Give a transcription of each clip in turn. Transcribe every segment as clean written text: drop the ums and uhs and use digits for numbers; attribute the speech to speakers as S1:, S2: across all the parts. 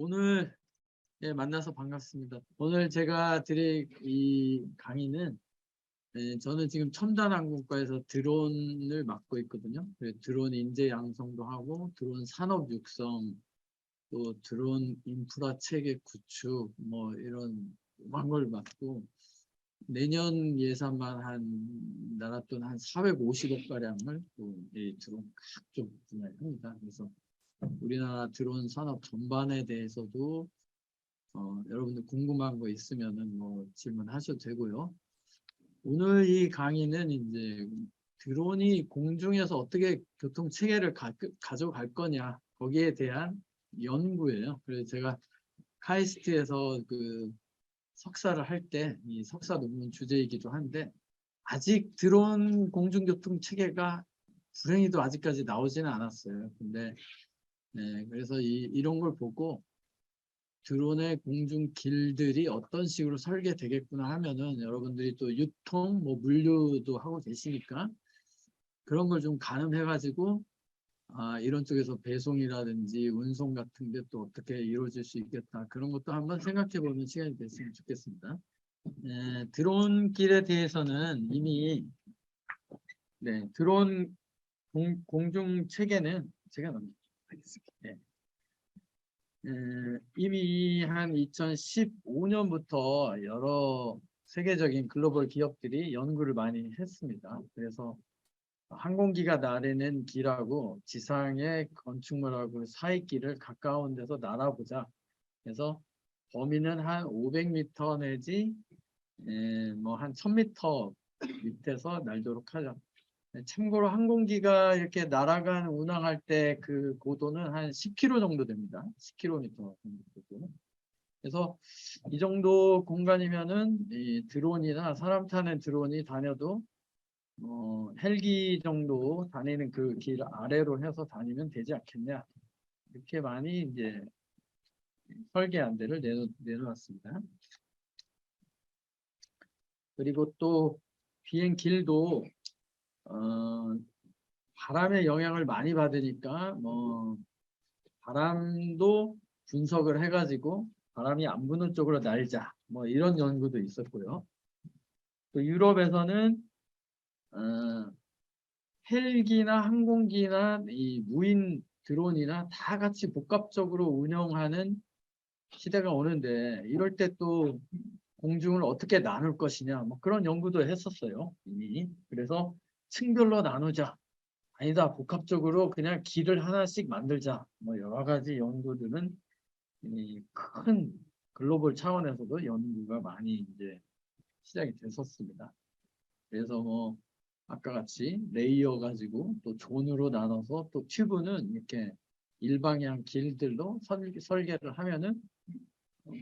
S1: 오늘 만나서 반갑습니다. 오늘 제가 드릴 이 강의는 저는 지금 첨단항공과에서 드론을 맡고 있거든요. 드론 인재 양성도 하고 드론 산업 육성, 또 드론 인프라 체계 구축 뭐 이런 걸 맡고 내년 예산만 한 나라 돈 한 450억 가량을 또 이 드론 각종 분야에 합니다. 그래서 우리나라 드론 산업 전반에 대해서도 여러분들 궁금한 거 있으면은 뭐 질문하셔도 되고요. 오늘 이 강의는 이제 드론이 공중에서 어떻게 교통 체계를 가져갈 거냐 거기에 대한 연구예요. 그래서 제가 카이스트에서 그 석사를 할 때 이 석사 논문 주제이기도 한데 아직 드론 공중교통 체계가 불행히도 아직까지 나오지는 않았어요. 근데 그래서 이런 걸 보고 드론의 공중 길들이 어떤 식으로 설계되겠구나 하면은 여러분들이 또 유통, 뭐 물류도 하고 계시니까 그런 걸 좀 가늠해 가지고 이런 쪽에서 배송이라든지 운송 같은 게 또 어떻게 이루어질 수 있겠다. 그런 것도 한번 생각해 보는 시간이 됐으면 좋겠습니다. 드론 길에 대해서는 이미 드론 공중 체계는 제가 넘기겠습니다. 이미 한 2015년부터 여러 세계적인 글로벌 기업들이 연구를 많이 했습니다. 그래서 항공기가 나르는 길하고 지상의 건축물하고 사이 길을 가까운 데서 날아보자. 그래서 범위는 한 500m 내지 뭐 한 1000m 밑에서 날도록 하자. 참고로 항공기가 이렇게 날아간 운항할 때 그 고도는 한 10km 정도 됩니다. 10km 정도. 그래서 이 정도 공간이면은 이 드론이나 사람 타는 드론이 다녀도 헬기 정도 다니는 그 길 아래로 해서 다니면 되지 않겠냐. 이렇게 많이 이제 설계안 대를 내놓았습니다. 그리고 또 비행 길도 바람의 영향을 많이 받으니까 뭐 바람도 분석을 해가지고 바람이 안 부는 쪽으로 날자 뭐 이런 연구도 있었고요. 또 유럽에서는 헬기나 항공기나 이 무인 드론이나 다 같이 복합적으로 운영하는 시대가 오는데 이럴 때 또 공중을 어떻게 나눌 것이냐 뭐 그런 연구도 했었어요 이미. 그래서 층별로 나누자. 아니다, 복합적으로 그냥 길을 하나씩 만들자. 뭐 여러 가지 연구들은 큰 글로벌 차원에서도 연구가 많이 이제 시작이 됐었습니다. 그래서 뭐 아까 같이 레이어 가지고 또 존으로 나눠서 또 튜브는 이렇게 일방향 길들로 설계를 하면은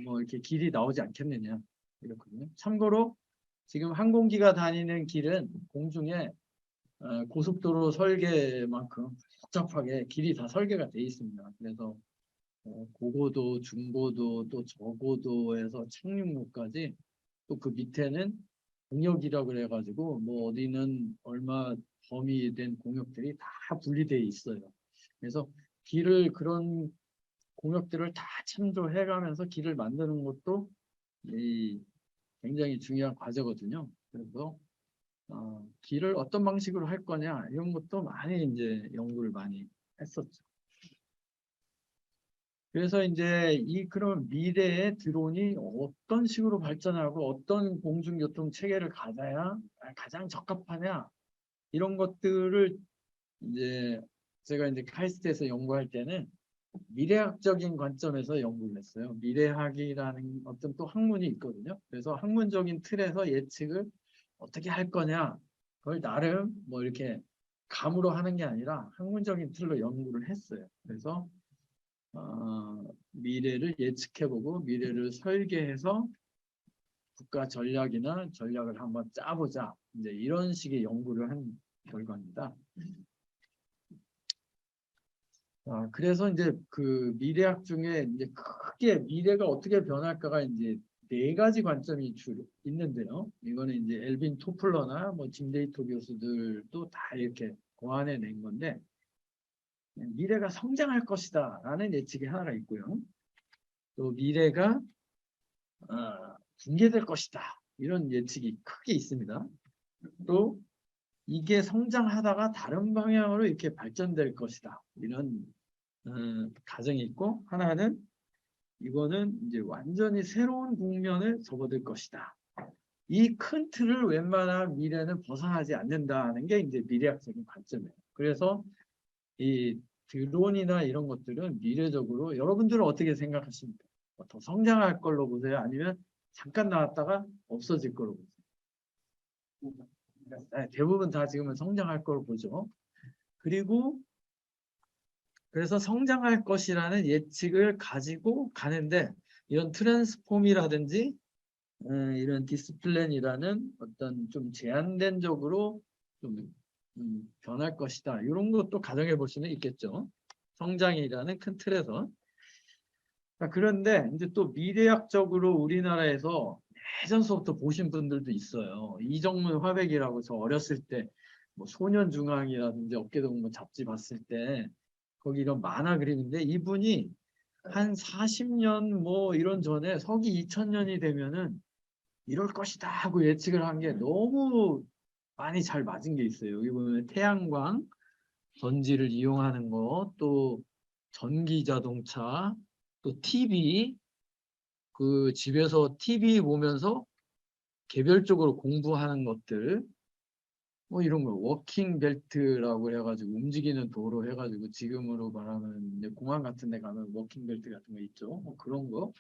S1: 뭐 이렇게 길이 나오지 않겠느냐 이렇거든요. 참고로 지금 항공기가 다니는 길은 공중에 고속도로 설계만큼 복잡하게 길이 다 설계가 돼 있습니다. 그래서 고고도, 중고도, 또 저고도에서 착륙로까지 또 그 밑에는 공역이라고 그래가지고 뭐 어디는 얼마 범위된 공역들이 다 분리되어 있어요. 그래서 길을 그런 공역들을 다 참조해가면서 길을 만드는 것도 굉장히 중요한 과제거든요. 그래서 길을 어떤 방식으로 할 거냐 이런 것도 많이 이제 연구를 많이 했었죠. 그래서 이제 그런 미래의 드론이 어떤 식으로 발전하고 어떤 공중교통 체계를 가져야 가장 적합하냐 이런 것들을 이제 제가 이제 카이스트에서 연구할 때는 미래학적인 관점에서 연구를 했어요. 미래학이라는 어떤 또 학문이 있거든요. 그래서 학문적인 틀에서 예측을 어떻게 할 거냐 그걸 나름 뭐 이렇게 감으로 하는 게 아니라 학문적인 틀로 연구를 했어요. 그래서 미래를 예측해보고 미래를 설계해서 국가 전략이나 전략을 한번 짜보자. 이제 이런 식의 연구를 한 결과입니다. 그래서 이제 그 미래학 중에 이제 크게 미래가 어떻게 변할까가 이제 네 가지 관점이 주로 있는데요. 이거는 이제 엘빈 토플러나 뭐 짐 데이터 교수들도 다 이렇게 고안해 낸 건데 미래가 성장할 것이다 라는 예측이 하나가 있고요. 또 미래가 붕괴될 것이다. 이런 예측이 크게 있습니다. 또 이게 성장하다가 다른 방향으로 이렇게 발전될 것이다. 이런 가정이 있고, 하나는 이거는 이제 완전히 새로운 국면을 접어들 것이다. 이 큰 틀을 웬만한 미래는 벗어나지 않는다는 게 이제 미래학적인 관점이에요. 그래서 이 드론이나 이런 것들은 미래적으로 여러분들은 어떻게 생각하십니까? 더 성장할 걸로 보세요? 아니면 잠깐 나왔다가 없어질 걸로 보세요? 대부분 다 지금은 성장할 걸로 보죠. 그리고 그래서 성장할 것이라는 예측을 가지고 가는데 이런 트랜스폼이라든지 이런 디스플레이라는 어떤 좀 제한된적으로 좀 변할 것이다. 이런 것도 가정해 볼 수는 있겠죠. 성장이라는 큰 틀에서. 그런데 이제 또 미래학적으로 우리나라에서 예전서부터 보신 분들도 있어요. 이정문 화백이라고 저 어렸을 때 뭐 소년중앙이라든지 어깨동무 잡지 봤을 때 거기 이런 만화 그림인데 이분이 한 40년 뭐 이런 전에 서기 2000년이 되면은 이럴 것이다 하고 예측을 한 게 너무 많이 잘 맞은 게 있어요. 여기 보면 태양광 전지를 이용하는 거, 또 전기 자동차, 또 TV, 그 집에서 TV 보면서 개별적으로 공부하는 것들, 뭐 이런 거, 워킹 벨트라고 해가지고 움직이는 도로 해가지고 지금으로 말하면 이제 공항 같은 데 가면 워킹 벨트 같은 거 있죠. 뭐 그런 거.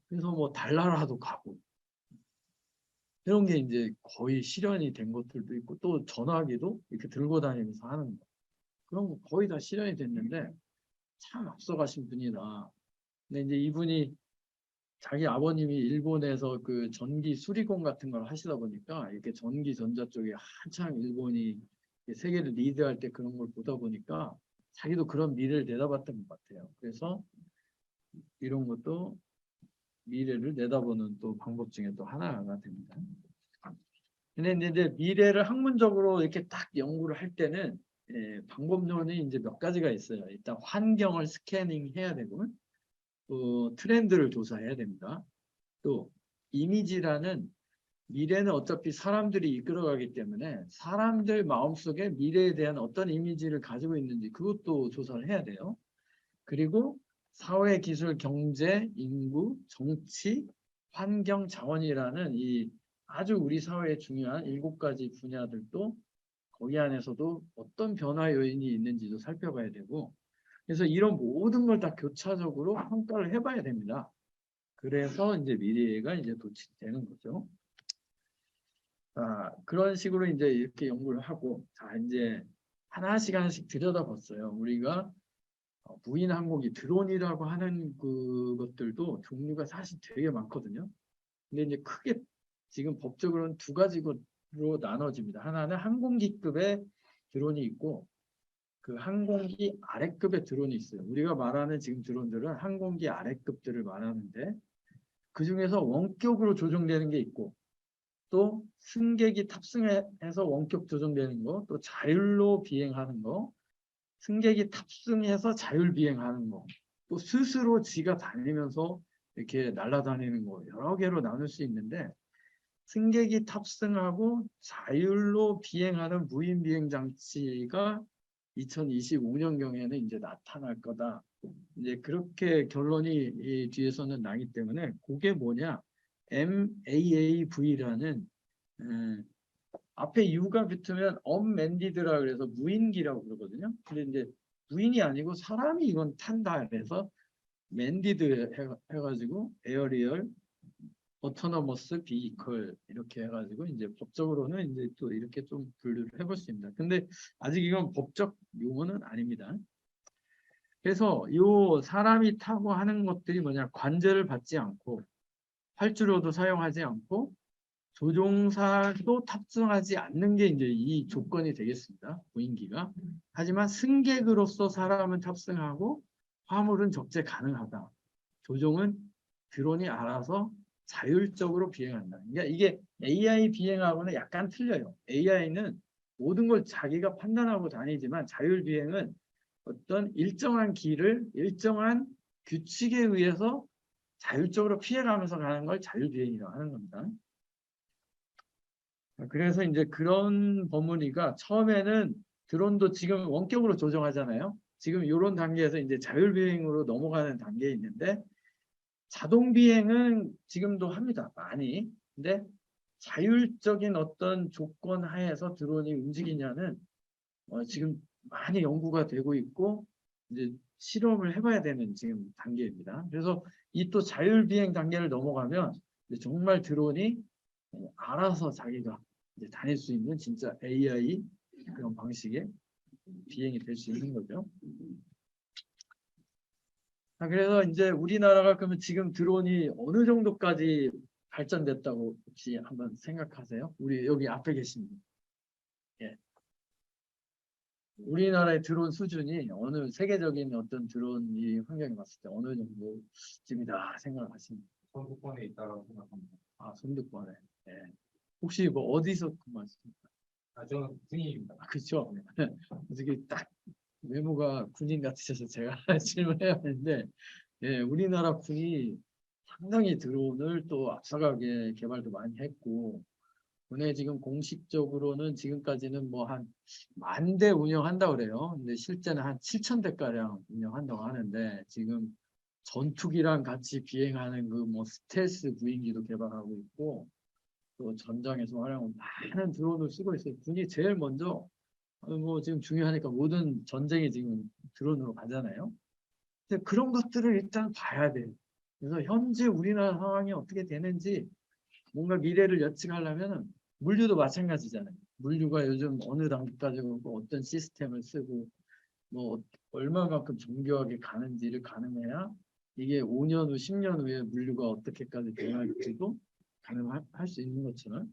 S1: 그래서 뭐 달나라도 가고. 이런 게 이제 거의 실현이 된 것들도 있고, 또 전화기도 이렇게 들고 다니면서 하는 거. 그런 거 거의 다 실현이 됐는데, 참 앞서가신 분이다. 근데 이제 이분이 자기 아버님이 일본에서 그 전기 수리공 같은 걸 하시다 보니까 이렇게 전기 전자 쪽에 한참 일본이 세계를 리드할 때 그런 걸 보다 보니까 자기도 그런 미래를 내다봤던 것 같아요. 그래서 이런 것도 미래를 내다보는 또 방법 중에 또 하나가 됩니다. 근데 이제 미래를 학문적으로 이렇게 딱 연구를 할 때는 방법론이 이제 몇 가지가 있어요. 일단 환경을 스캐닝 해야 되고, 또 트렌드를 조사해야 됩니다. 또 이미지라는 미래는 어차피 사람들이 이끌어가기 때문에 사람들 마음속에 미래에 대한 어떤 이미지를 가지고 있는지 그것도 조사를 해야 돼요. 그리고 사회, 기술, 경제, 인구, 정치, 환경, 자원이라는 이 아주 우리 사회에 중요한 7가지 분야들도 거기 안에서도 어떤 변화 요인이 있는지도 살펴봐야 되고, 그래서 이런 모든 걸 다 교차적으로 평가를 해봐야 됩니다. 그래서 이제 미래가 이제 도출되는 거죠. 그런 식으로 이제 이렇게 연구를 하고, 자, 이제 하나씩 하나씩 들여다봤어요. 우리가 무인 항공기 드론이라고 하는 그것들도 종류가 사실 되게 많거든요. 근데 이제 크게 지금 법적으로는 2가지로 나눠집니다. 하나는 항공기급의 드론이 있고, 그 항공기 아래급의 드론이 있어요. 우리가 말하는 지금 드론들은 항공기 아래급들을 말하는데, 그 중에서 원격으로 조종되는 게 있고, 또 승객이 탑승해서 원격 조종되는 거, 또 자율로 비행하는 거, 승객이 탑승해서 자율 비행하는 거, 또 스스로 지가 다니면서 이렇게 날아다니는 거, 여러 개로 나눌 수 있는데, 승객이 탑승하고 자율로 비행하는 무인 비행 장치가 2025년경에는 이제 나타날 거다. 이제 그렇게 결론이 이 뒤에서는 나기 때문에 그게 뭐냐? MAAV라는 앞에 U가 붙으면 unmanned라 그래서 무인기라고 그러거든요. 근데 이제 무인이 아니고 사람이 이건 탄다 그래서 manned 해가지고 에어리얼 오토노머스 비이클 이렇게 해가지고 이제 법적으로는 이제 또 이렇게 좀 분류를 해볼 수 있습니다. 근데 아직 이건 법적 용어는 아닙니다. 그래서 이 사람이 타고 하는 것들이 뭐냐, 관제를 받지 않고 활주로도 사용하지 않고 조종사도 탑승하지 않는 게 이제 이 조건이 되겠습니다. 무인기가. 하지만 승객으로서 사람은 탑승하고 화물은 적재 가능하다. 조종은 드론이 알아서 자율적으로 비행한다. 그러니까 이게 AI 비행하고는 약간 틀려요. AI는 모든 걸 자기가 판단하고 다니지만 자율 비행은 어떤 일정한 길을 일정한 규칙에 의해서 자율적으로 피해가면서 가는 걸 자율비행이라고 하는 겁니다. 그래서 이제 그런 버무리가 처음에는 드론도 지금 원격으로 조정하잖아요. 지금 이런 단계에서 이제 자율비행으로 넘어가는 단계에 있는데 자동비행은 지금도 합니다. 많이. 근데 자율적인 어떤 조건 하에서 드론이 움직이냐는 지금 많이 연구가 되고 있고 이제 실험을 해봐야 되는 지금 단계입니다. 그래서 이 또 자율비행 단계를 넘어가면 정말 드론이 알아서 자기가 이제 다닐 수 있는 진짜 AI 그런 방식의 비행이 될 수 있는 거죠. 그래서 이제 우리나라가 그러면 지금 드론이 어느 정도까지 발전됐다고 혹시 한번 생각하세요? 우리 여기 앞에 계신 분. 예. 우리나라의 드론 수준이 어느 세계적인 어떤 드론 이 환경에 봤을 때 어느 정도쯤이다 생각하십니까?
S2: 선두권에 있다고 생각합니다.
S1: 아, 선두권에. 예. 혹시 뭐 어디서 근무하십니까?
S2: 저는 군인입니다.
S1: 그렇죠. 어떻게 딱 외모가 군인 같으셔서 제가 질문해야 하는데, 예, 우리나라 군이 상당히 드론을 또 앞서가게 개발도 많이 했고, 군에 지금 공식적으로는 지금까지는 뭐 한 10,000대 운영한다고 그래요. 근데 실제는 한 7,000대가량 운영한다고 하는데, 지금 전투기랑 같이 비행하는 그 뭐 스텔스 무인기도 개발하고 있고, 또 전장에서 활용하는 많은 드론을 쓰고 있어요. 군이 제일 먼저 뭐 지금 중요하니까 모든 전쟁이 지금 드론으로 가잖아요. 근데 그런 것들을 일단 봐야 돼요. 그래서 현재 우리나라 상황이 어떻게 되는지 뭔가 미래를 예측하려면 물류도 마찬가지잖아요. 물류가 요즘 어느 단계까지 오고 어떤 시스템을 쓰고 뭐 얼마만큼 정교하게 가는지를 가늠해야 이게 5년 후, 10년 후에 물류가 어떻게까지 변할지도 가늠할 수 있는 것처럼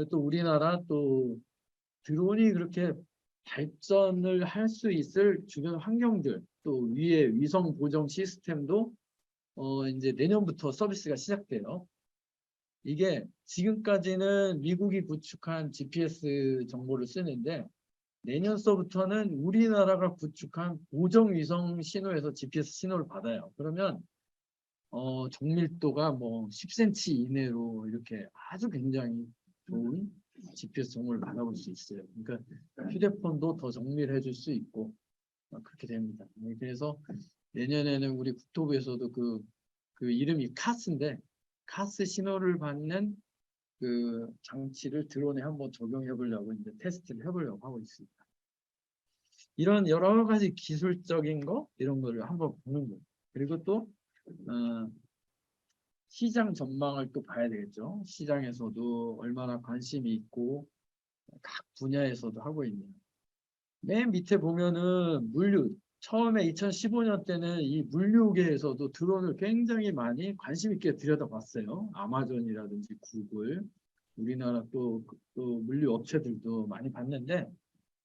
S1: 또 우리나라 또 드론이 그렇게 발전을 할 수 있을 주변 환경들 또 위에 위성 보정 시스템도 이제 내년부터 서비스가 시작돼요. 이게 지금까지는 미국이 구축한 GPS 정보를 쓰는데 내년서부터는 우리나라가 구축한 보정 위성 신호에서 GPS 신호를 받아요. 그러면 정밀도가 뭐 10cm 이내로 이렇게 아주 굉장히 좋은 GPS 정보를 받아볼 수 있어요. 그러니까 휴대폰도 더 정밀해 줄 수 있고 그렇게 됩니다. 그래서 내년에는 우리 국토부에서도 그 이름이 카스인데 카스 신호를 받는 그 장치를 드론에 한번 적용해 보려고 이제 테스트를 해보려고 하고 있습니다. 이런 여러 가지 기술적인 거 이런 거를 한번 보는 거예요. 그리고 또 시장 전망을 또 봐야 되겠죠. 시장에서도 얼마나 관심이 있고 각 분야에서도 하고 있냐. 맨 밑에 보면은 물류. 처음에 2015년 때는 이 물류계에서도 드론을 굉장히 많이 관심 있게 들여다봤어요. 아마존이라든지 구글, 우리나라 또 물류 업체들도 많이 봤는데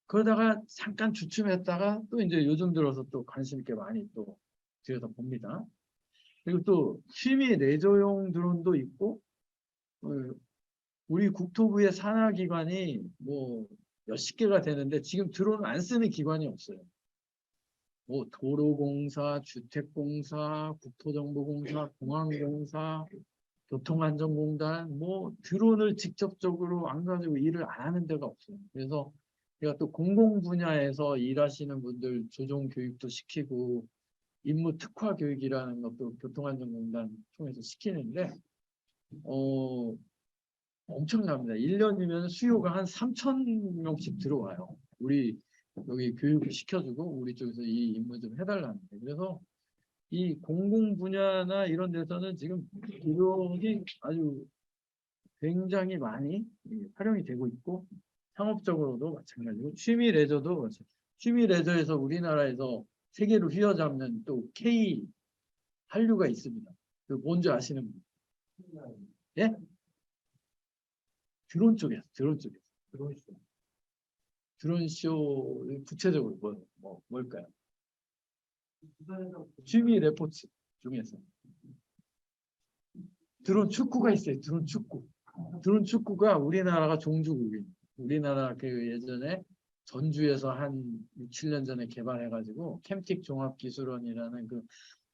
S1: 그러다가 잠깐 주춤했다가 또 이제 요즘 들어서 또 관심 있게 많이 또 들여다봅니다. 그리고 또 취미 레저용 드론도 있고 어, 우리 국토부의 산하기관이 뭐 몇십 개가 되는데 지금 드론을 안 쓰는 기관이 없어요. 뭐 도로공사, 주택공사, 국토정보공사, 공항공사, 교통안전공단 뭐 드론을 직접적으로 안 가지고 일을 안 하는 데가 없어요. 그래서 제가 또 공공 분야에서 일하시는 분들 조종 교육도 시키고 임무 특화 교육이라는 것도 교통안전공단 통해서 시키는데 엄청납니다. 1년이면 수요가 한 3,000명씩 들어와요. 우리 여기 교육을 시켜주고 우리 쪽에서 이 임무 좀 해달라는데 그래서 이 공공 분야나 이런 데서는 지금 드론이 아주 굉장히 많이 활용이 되고 있고 상업적으로도 마찬가지고 취미 레저도 마찬가지고 취미 레저에서 우리나라에서 세계로 휘어잡는 또 K 한류가 있습니다. 그 뭔지 아시는 분? 예? 드론 쪽에서
S2: 드론쇼.
S1: 드론쇼 구체적으로 뭘까요? 취미 레포츠 중에서 드론 축구가 있어요. 드론 축구. 드론 축구가 우리나라가 종주국이에요. 우리나라 그 예전에 전주에서 한 6, 7년 전에 개발해가지고 캠틱 종합기술원이라는 그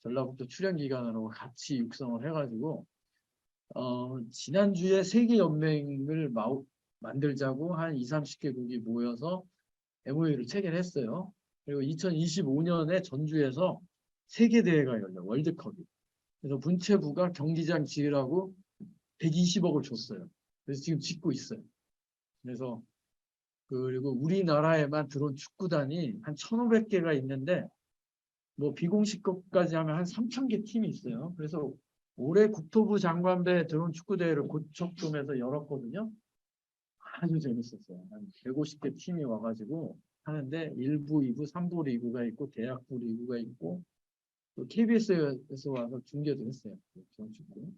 S1: 전라북도 출연기관으로 같이 육성을 해가지고 지난주에 세계연맹을 만들자고 한 20, 30개국이 모여서 MOU를 체결했어요. 그리고 2025년에 전주에서 세계대회가 열려요. 월드컵이. 그래서 문체부가 경기장 지으라고 120억을 줬어요. 그래서 지금 짓고 있어요. 그래서 그리고 우리나라에만 드론 축구단이 한 1,500개가 있는데 뭐 비공식 것까지 하면 한 3,000개 팀이 있어요. 그래서 올해 국토부 장관배 드론 축구 대회를 고척돔에서 열었거든요. 아주 재밌었어요. 한 150개 팀이 와가지고 하는데 1부, 2부, 3부 리그가 있고 대학부 리그가 있고 또 KBS에서 와서 중계도 했어요. 드론 축구.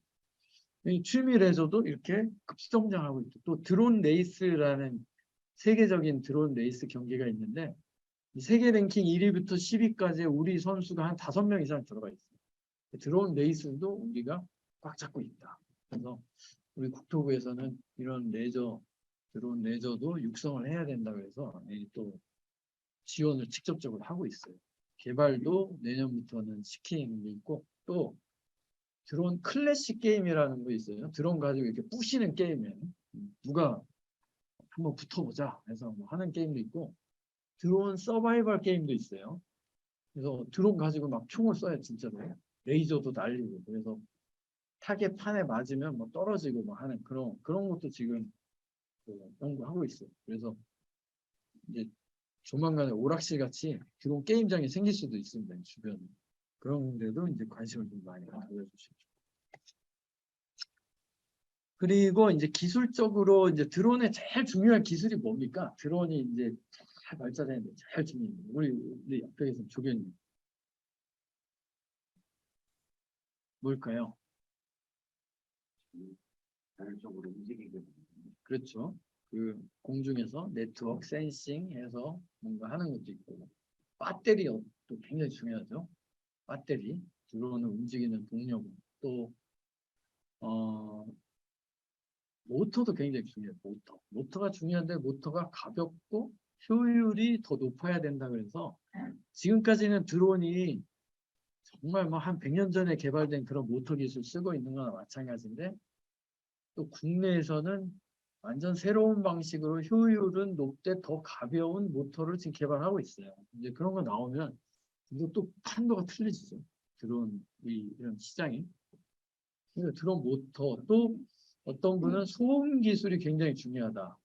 S1: 이 취미 레저도 이렇게 급성장하고 있고 또 드론 레이스라는 세계적인 드론 레이스 경기가 있는데 이 세계 랭킹 1위부터 10위까지 우리 선수가 한 5명 이상 들어가 있어요. 드론 레이스도 우리가 꽉 잡고 있다. 그래서 우리 국토부에서는 이런 드론 레저도 육성을 해야 된다 그래서 또 지원을 직접적으로 하고 있어요. 개발도 내년부터는 시키는 게 있고 또 드론 클래식 게임이라는 거 있어요. 드론 가지고 이렇게 부시는 게임이에요. 누가 한번 붙어보자 해서 뭐 하는 게임도 있고 드론 서바이벌 게임도 있어요. 그래서 드론 가지고 막 총을 쏴요 진짜로. 레이저도 날리고 그래서 타겟 판에 맞으면 뭐 떨어지고 뭐 하는 그런 것도 지금 연구하고 있어요. 그래서 이제 조만간에 오락실 같이 드론 게임장이 생길 수도 있습니다. 주변에. 그런 데도 이제 관심을 좀 많이 가져주시죠. 그리고 이제 기술적으로 이제 드론의 제일 중요한 기술이 뭡니까? 드론이 이제 잘 발전했는데 제일 중요한 우리 옆에 계신 조교님 뭘까요?
S2: 자율적으로 움직이게.
S1: 그렇죠. 그 공중에서 네트워크 센싱해서 뭔가 하는 것도 있고 배터리도 굉장히 중요하죠. 배터리 드론을 움직이는 동력 또 어, 모터도 굉장히 중요해요. 모터가 중요한데 모터가 가볍고 효율이 더 높아야 된다 그래서 지금까지는 드론이 정말 뭐 한 100년 전에 개발된 그런 모터 기술 쓰고 있는 거나 마찬가지인데 또 국내에서는 완전 새로운 방식으로 효율은 높되 더 가벼운 모터를 지금 개발하고 있어요. 이제 그런 거 나오면 이거 또 판도가 틀려지죠. 드론 이런 시장이. 그래서 드론 모터 또 어떤 분은 소음 기술이 굉장히 중요하다.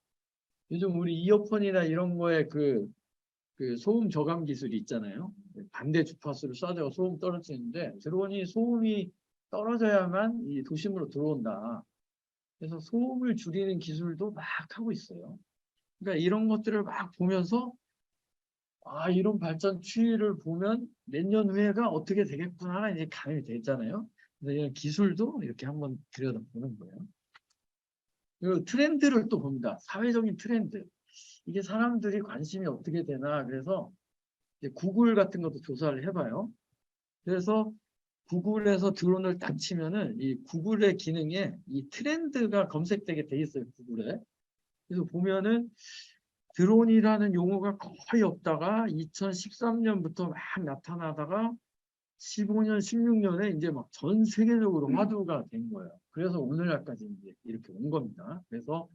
S1: 요즘 우리 이어폰이나 이런 거에 그 소음 저감 기술이 있잖아요. 반대 주파수를 쏴대고 소음 떨어지는데 드론이 소음이 떨어져야만 이 도심으로 들어온다. 그래서 소음을 줄이는 기술도 막 하고 있어요. 그러니까 이런 것들을 막 보면서 아 이런 발전 추이를 보면 몇 년 후에가 어떻게 되겠구나 이제 감이 됐잖아요. 그래서 이런 기술도 이렇게 한번 들여다보는 거예요. 그리고 트렌드를 또 봅니다. 사회적인 트렌드. 이게 사람들이 관심이 어떻게 되나 그래서 이제 구글 같은 것도 조사를 해봐요. 그래서 구글에서 드론을 딱 치면은 이 구글의 기능에 이 트렌드가 검색되게 돼 있어요. 구글에. 그래서 보면은 드론이라는 용어가 거의 없다가 2013년부터 막 나타나다가 15년, 16년에 이제 막 전 세계적으로 화두가 된 거예요. 그래서 오늘날까지 이제 이렇게 온 겁니다. 그래서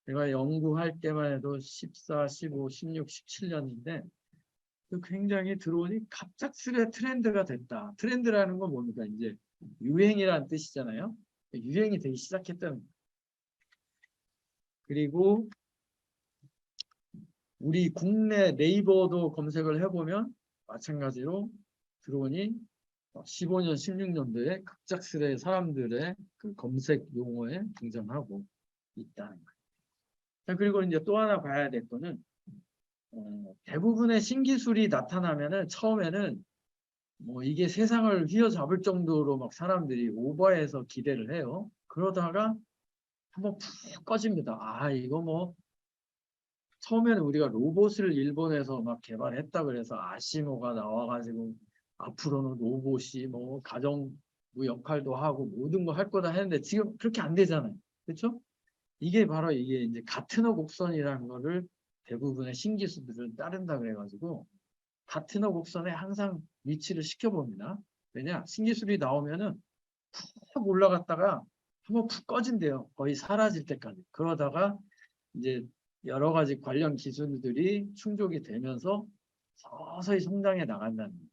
S1: 제가 연구할 때만 해도 14, 15, 16, 17년인데 굉장히 드론이 갑작스레 트렌드가 됐다. 트렌드라는 건 뭡니까? 이제 유행이라는 뜻이잖아요. 유행이 되기 시작했다는 거예요. 그리고 우리 국내 네이버도 검색을 해보면 마찬가지로 드론이 15년, 16년도에 갑작스레 사람들의 그 검색 용어에 등장하고 있다는 거예요. 자, 그리고 이제 또 하나 봐야 될 거는 대부분의 신기술이 나타나면은 처음에는 뭐 이게 세상을 휘어잡을 정도로 막 사람들이 오버해서 기대를 해요. 그러다가 한번 푹 꺼집니다. 아, 이거 뭐 처음에는 우리가 로봇을 일본에서 막 개발했다 그래서 아시모가 나와가지고 앞으로는 로봇이 뭐 가정 뭐 역할도 하고 모든 거 할 거다 했는데 지금 그렇게 안 되잖아요. 그렇죠? 이게 바로 이게 이제 가트너 곡선이라는 거를 대부분의 신기술들은 따른다 그래가지고 가트너 곡선에 항상 위치를 시켜봅니다. 왜냐? 신기술이 나오면은 푹 올라갔다가 한번 푹 꺼진대요. 거의 사라질 때까지. 그러다가 이제 여러 가지 관련 기술들이 충족이 되면서 서서히 성장해 나간다는 거예요.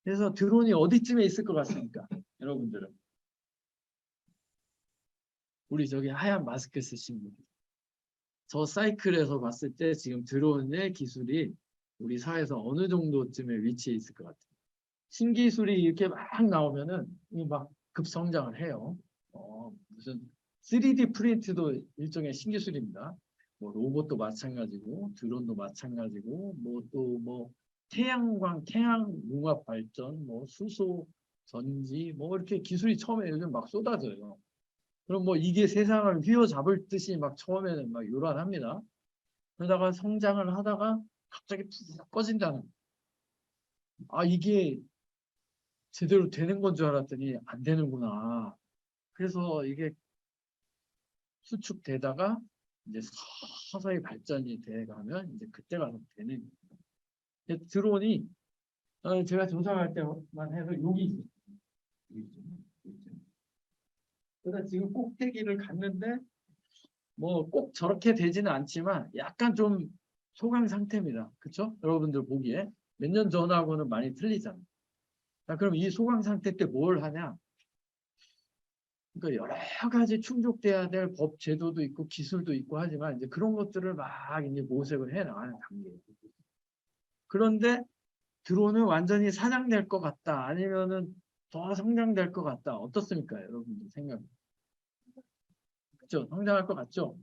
S1: 그래서 드론이 어디쯤에 있을 것 같습니까? 여러분들은. 우리 저기 하얀 마스크 쓰신 분. 저 사이클에서 봤을 때 지금 드론의 기술이 우리 사회에서 어느 정도쯤에 위치해 있을 것 같아요. 신기술이 이렇게 막 나오면은 막 급성장을 해요. 무슨 3D 프린트도 일종의 신기술입니다. 뭐 로봇도 마찬가지고 드론도 마찬가지고 뭐 또 뭐 태양광, 태양융합 발전, 뭐 수소, 전지 뭐 이렇게 기술이 처음에 요즘 막 쏟아져요. 그럼 뭐 이게 세상을 휘어잡을 듯이 막 처음에는 막 요란합니다. 그러다가 성장을 하다가 갑자기 푹 꺼진다는. 아 이게 제대로 되는 건 줄 알았더니 안 되는구나. 그래서 이게 수축되다가 이제 서서히 발전이 돼가면 이제 그때 가서 되는 거예요. 드론이 제가 조사할 때만 해도 여기 있어요. 여기 있죠. 여기 있죠. 그래서 지금 꼭대기를 갔는데 뭐 꼭 저렇게 되지는 않지만 약간 좀 소강 상태입니다. 그렇죠? 여러분들 보기에 몇 년 전하고는 많이 틀리잖아요. 자, 그럼 이 소강 상태 때 뭘 하냐? 그러니까 여러 가지 충족돼야 될 법 제도도 있고 기술도 있고 하지만 이제 그런 것들을 막 이제 모색을 해 나가는 단계예요. 그런데 드론은 완전히 사장될 것 같다. 아니면은 더 성장될 것 같다. 어떻습니까? 여러분들 생각. 그렇죠? 성장할 것 같죠?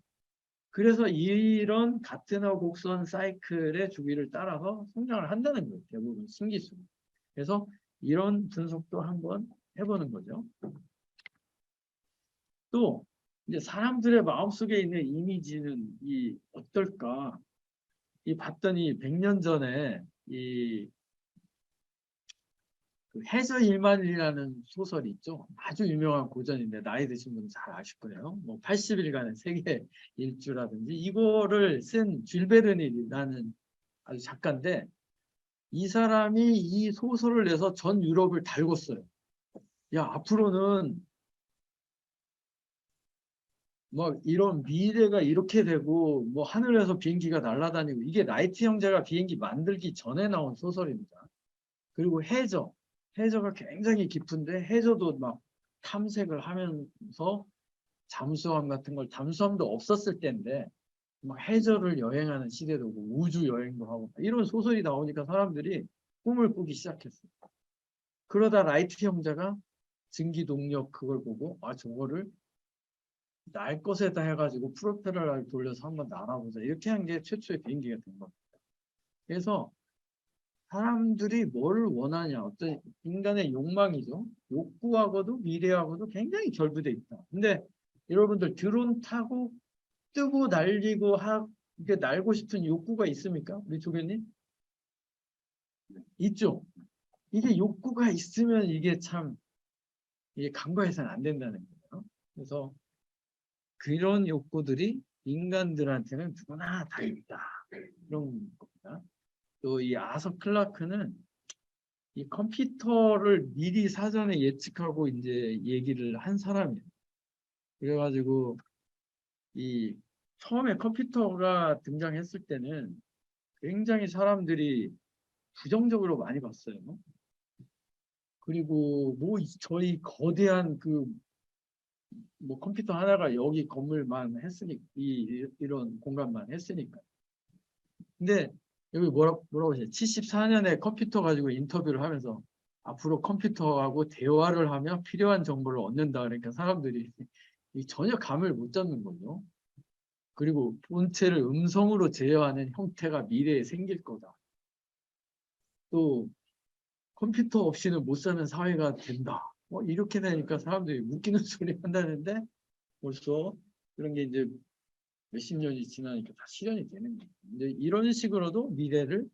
S1: 그래서 이런 같은 곡선 사이클의 주기를 따라서 성장을 한다는 거예요. 대부분 신기술. 그래서 이런 분석도 한번 해보는 거죠. 또 이제 사람들의 마음속에 있는 이미지는 이 어떨까? 이 봤더니 100년 전에 이 그 해저 일만이라는 소설이 있죠. 아주 유명한 고전인데 나이 드신 분은 잘 아실 거예요. 뭐 80일간의 세계 일주라든지 이거를 쓴 줄 베르닐이라는 아주 작가인데 이 사람이 이 소설을 내서 전 유럽을 달궜어요. 야, 앞으로는 뭐 이런 미래가 이렇게 되고 뭐 하늘에서 비행기가 날아다니고 이게 라이트 형제가 비행기 만들기 전에 나온 소설입니다. 그리고 해저가 굉장히 깊은데 해저도 막 탐색을 하면서 잠수함 같은 걸 잠수함도 없었을 때인데 막 해저를 여행하는 시대도 오고 우주 여행도 하고 이런 소설이 나오니까 사람들이 꿈을 꾸기 시작했어요. 그러다 라이트 형제가 증기 동력 그걸 보고 아 저거를 날 것에다 해가지고 프로펠러를 돌려서 한번 날아보자 이렇게 한 게 최초의 비행기가 된 겁니다. 그래서 사람들이 뭘 원하냐 어떤 인간의 욕망이죠. 욕구하고도 미래하고도 굉장히 결부돼 있다. 근데 여러분들 드론 타고 뜨고 날리고 이렇게 날고 싶은 욕구가 있습니까? 우리 조교님? 있죠. 이게 욕구가 있으면 이게 참 이게 간과해서는 안 된다는 거예요. 그래서 그런 욕구들이 인간들한테는 누구나 다 있다. 그런 겁니다. 또 이 아서 클라크는 이 컴퓨터를 미리 사전에 예측하고 이제 얘기를 한 사람이에요. 그래가지고 이 처음에 컴퓨터가 등장했을 때는 굉장히 사람들이 부정적으로 많이 봤어요. 그리고 뭐 저희 거대한 그 뭐 컴퓨터 하나가 여기 건물만 했으니 이런 공간만 했으니까. 근데 여기 뭐라고 하세요? 74년에 컴퓨터 가지고 인터뷰를 하면서 앞으로 컴퓨터하고 대화를 하며 필요한 정보를 얻는다. 그러니까 사람들이 전혀 감을 못 잡는 거죠. 그리고 본체를 음성으로 제어하는 형태가 미래에 생길 거다. 또 컴퓨터 없이는 못 사는 사회가 된다. 뭐 이렇게 되니까 사람들이 웃기는 소리 한다는데 벌써 그런 게 이제 몇십 년이 지나니까 다 실현이 되는 거예요. 이제 이런 식으로도 미래를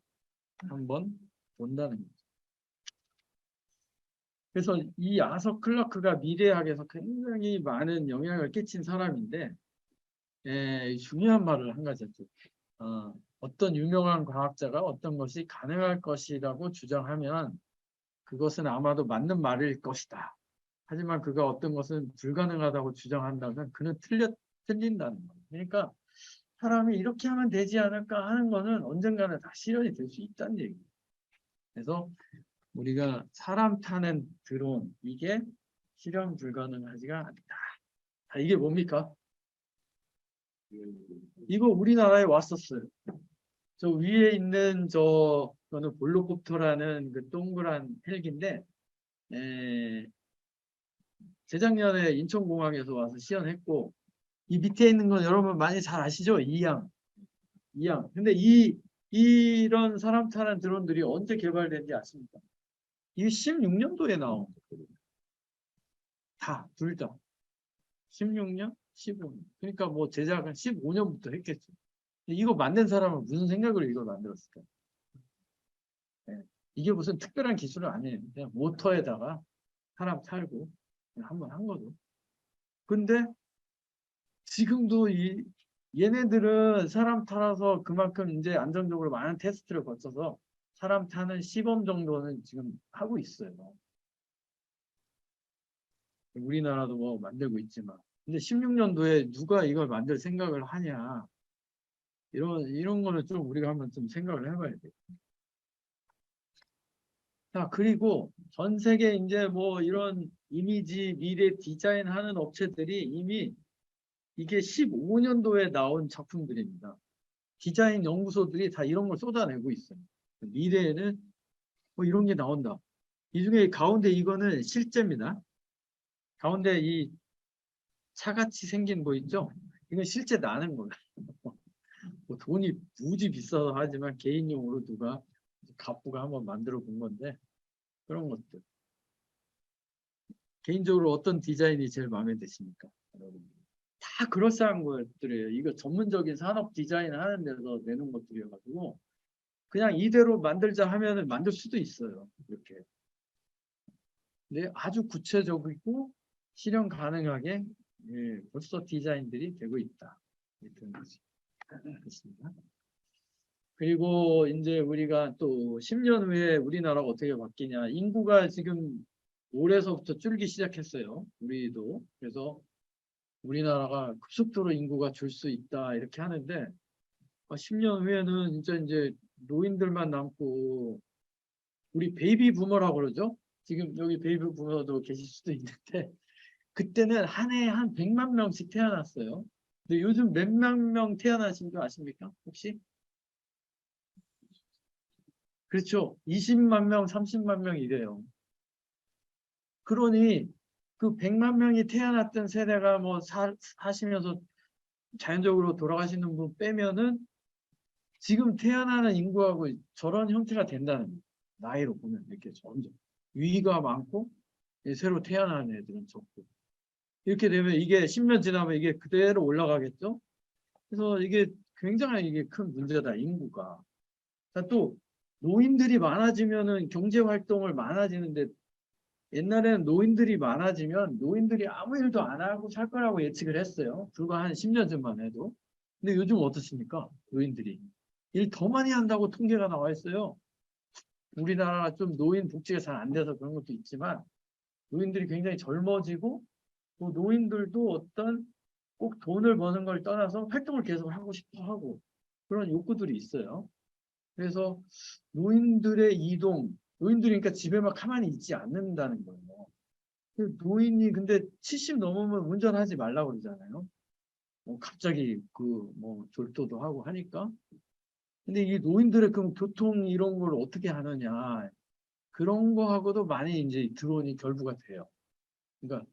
S1: 한번 본다는 거죠. 그래서 이 아서 클라크가 미래학에서 굉장히 많은 영향을 끼친 사람인데 중요한 말을 한 가지 했죠. 어떤 유명한 과학자가 어떤 것이 가능할 것이라고 주장하면 그것은 아마도 맞는 말일 것이다. 하지만 그가 어떤 것은 불가능하다고 주장한다면 그는 틀린다는 거예요. 그러니까 사람이 이렇게 하면 되지 않을까 하는 거는 언젠가는 다 실현이 될 수 있다는 얘기예요. 그래서 우리가 사람 타는 드론, 이게 실현 불가능하지가 않다. 이게 뭡니까? 이거 우리나라에 왔었어요. 저 위에 있는 저거는 볼로콥터라는 그 동그란 헬기인데, 재작년에 인천공항에서 와서 시연했고, 이 밑에 있는 건 여러분 많이 잘 아시죠? 이양. 근데 이런 사람 타는 드론들이 언제 개발된지 아십니까? 이게 16년도에 나온 거예요. 둘 다. 16년, 15년. 그러니까 뭐 제작은 15년부터 했겠죠. 이거 만든 사람은 무슨 생각으로 이걸 만들었을까? 네. 이게 무슨 특별한 기술은 아니에요. 그냥 모터에다가 사람 탈고 한번 한 거죠. 근데 지금도 얘네들은 사람 타서 그만큼 이제 안정적으로 많은 테스트를 거쳐서 사람 타는 시범 정도는 지금 하고 있어요. 우리나라도 뭐 만들고 있지만. 근데 16년도에 누가 이걸 만들 생각을 하냐. 이런 거는 좀 우리가 한번 좀 생각을 해봐야 돼요. 자, 그리고 전 세계 이제 뭐 이런 이미지, 미래 디자인 하는 업체들이 이미 이게 15년도에 나온 작품들입니다. 디자인 연구소들이 다 이런 걸 쏟아내고 있어요. 미래에는 뭐 이런 게 나온다. 이 중에 가운데 이거는 실제입니다. 가운데 이 차같이 생긴 거 있죠? 이건 실제 나는 거예요. 뭐 돈이 무지 비싸서 하지만 개인용으로 누가 갑부가 한번 만들어 본 건데 그런 것들. 개인적으로 어떤 디자인이 제일 마음에 드십니까? 여러분? 다 그럴싸한 것들이에요. 이거 전문적인 산업 디자인 하는 데서 내는 것들이어가지고 그냥 이대로 만들자 하면은 만들 수도 있어요. 이렇게. 근데 아주 구체적이고 실현 가능하게 벌써 디자인들이 되고 있다. 이런 거지. 그렇습니다. 그리고 이제 우리가 또 10년 후에 우리나라가 어떻게 바뀌냐. 인구가 지금 올해서부터 줄기 시작했어요. 우리도. 그래서 우리나라가 급속도로 인구가 줄 수 있다. 이렇게 하는데 10년 후에는 진짜 이제 노인들만 남고 우리 베이비 부머라고 그러죠. 지금 여기 베이비 부머도 계실 수도 있는데 그때는 한 해에 한 100만 명씩 태어났어요. 근데 요즘 몇만 명 태어나신 거 아십니까? 혹시? 그렇죠. 20만 명, 30만 명 이래요. 그러니 그 100만 명이 태어났던 세대가 뭐 사시면서 자연적으로 돌아가시는 분 빼면은 지금 태어나는 인구하고 저런 형태가 된다는 거예요. 나이로 보면 이렇게 점점 위가 많고 새로 태어나는 애들은 적고 이렇게 되면 이게 10년 지나면 이게 그대로 올라가겠죠. 그래서 이게 굉장히 이게 큰 문제다 인구가. 또 노인들이 많아지면은 경제 활동을 많아지는데 옛날에는 노인들이 많아지면 노인들이 아무 일도 안 하고 살 거라고 예측을 했어요. 불과 한 10년 전만 해도. 근데 요즘 어떻습니까? 노인들이. 일 더 많이 한다고 통계가 나와 있어요. 우리나라가 좀 노인 복지가 잘 안 돼서 그런 것도 있지만 노인들이 굉장히 젊어지고 또 노인들도 어떤 꼭 돈을 버는 걸 떠나서 활동을 계속 하고 싶어 하고 그런 욕구들이 있어요. 그래서 노인들의 이동, 노인들이 그러니까 집에만 가만히 있지 않는다는 거예요. 노인이 근데 70 넘으면 운전하지 말라고 그러잖아요. 갑자기 그 뭐 졸도도 하고 하니까. 근데 이 노인들의 그럼 교통 이런 걸 어떻게 하느냐. 그런 거하고도 많이 이제 드론이 결부가 돼요. 그러니까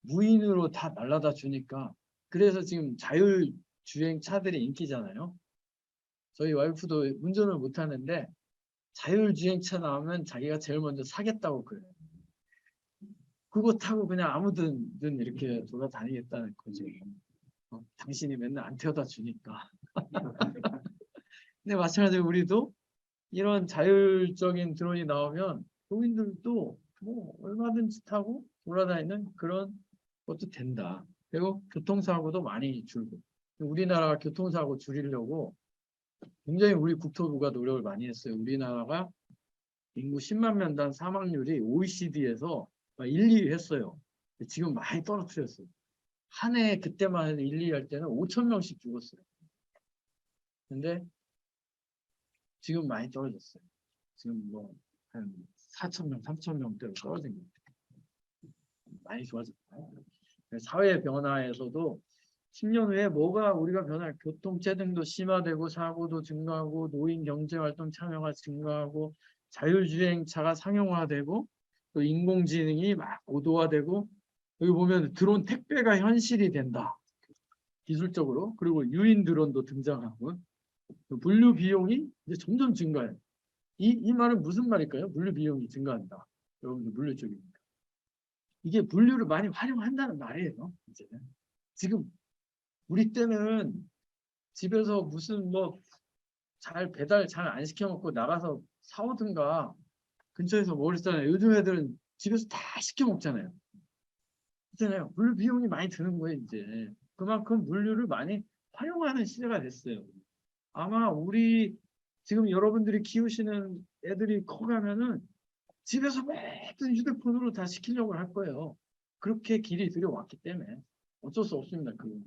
S1: 무인으로 다 날라다 주니까 그래서 지금 자율주행 차들이 인기잖아요. 저희 와이프도 운전을 못 하는데 자율주행차 나오면 자기가 제일 먼저 사겠다고 그래요. 그거 타고 그냥 아무든 이렇게 돌아다니겠다는 거지. 당신이 맨날 안 태워다 주니까. 근데 마찬가지로 우리도 이런 자율적인 드론이 나오면 노인들도 뭐 얼마든지 타고 돌아다니는 그런 것도 된다. 그리고 교통사고도 많이 줄고. 우리나라가 교통사고 줄이려고 굉장히 우리 국토부가 노력을 많이 했어요. 우리나라가 인구 10만 명당 사망률이 OECD에서 1, 2위 했어요. 지금 많이 떨어뜨렸어요. 한 해 그때만 해도 1, 2위 할 때는 5천 명씩 죽었어요. 근데 지금 많이 떨어졌어요. 지금 뭐 한 4천 명, 3천 명대로 떨어진 것 같아요. 많이 좋아졌어요. 사회 변화에서도 10년 후에 뭐가 우리가 변할 교통체증도 심화되고 사고도 증가하고 노인 경제활동 참여가 증가하고 자율주행차가 상용화되고 또 인공지능이 막 고도화되고 여기 보면 드론 택배가 현실이 된다. 기술적으로. 그리고 유인 드론도 등장하고 분류 비용이 이제 점점 증가해요. 이 말은 무슨 말일까요? 분류 비용이 증가한다. 여러분들 물류 쪽입니다. 이게 분류를 많이 활용한다는 말이에요. 이제는. 지금 우리 때는 집에서 무슨 뭐 잘 배달 잘 안 시켜 먹고 나가서 사오든가 근처에서 먹었잖아요. 요즘 애들은 집에서 다 시켜 먹잖아요. 있잖아요. 물류 비용이 많이 드는 거예요, 이제. 그만큼 물류를 많이 활용하는 시대가 됐어요. 아마 우리 지금 여러분들이 키우시는 애들이 커가면은 집에서 매일 휴대폰으로 다 시키려고 할 거예요. 그렇게 길이 들여왔기 때문에 어쩔 수 없습니다. 그거는.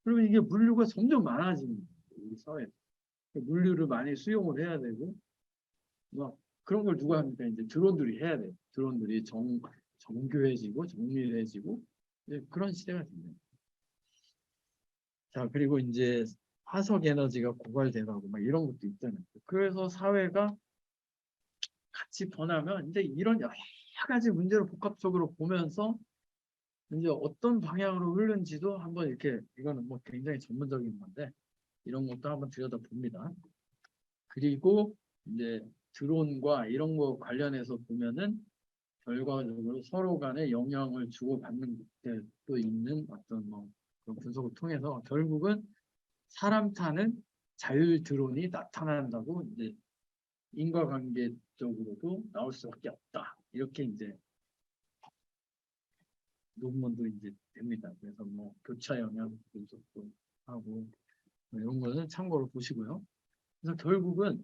S1: 그러면 이게 물류가 점점 많아지는 거예요. 우리 사회에. 물류를 많이 수용을 해야 되고 뭐 그런 걸 누가 합니까? 이제 드론들이 해야 돼요. 드론들이 정교해지고 정밀해지고 이제 그런 시대가 됩니다. 자, 그리고 이제 화석 에너지가 고갈돼가고 막 이런 것도 있잖아요. 그래서 사회가 같이 변하면 이제 이런 여러 가지 문제를 복합적으로 보면서 이제 어떤 방향으로 흐르는지도 한번 이렇게 이거는 뭐 굉장히 전문적인 건데 이런 것도 한번 들여다봅니다. 그리고 이제 드론과 이런 거 관련해서 보면은 결과적으로 서로 간에 영향을 주고받는 것도 있는 어떤 뭐 그런 분석을 통해서 결국은 사람 타는 자율 드론이 나타난다고 이제 인과관계적으로도 나올 수밖에 없다. 이렇게 이제 논문도 이제 됩니다. 그래서 뭐 교차 영향 분석도 하고 뭐 이런 거는 참고로 보시고요. 그래서 결국은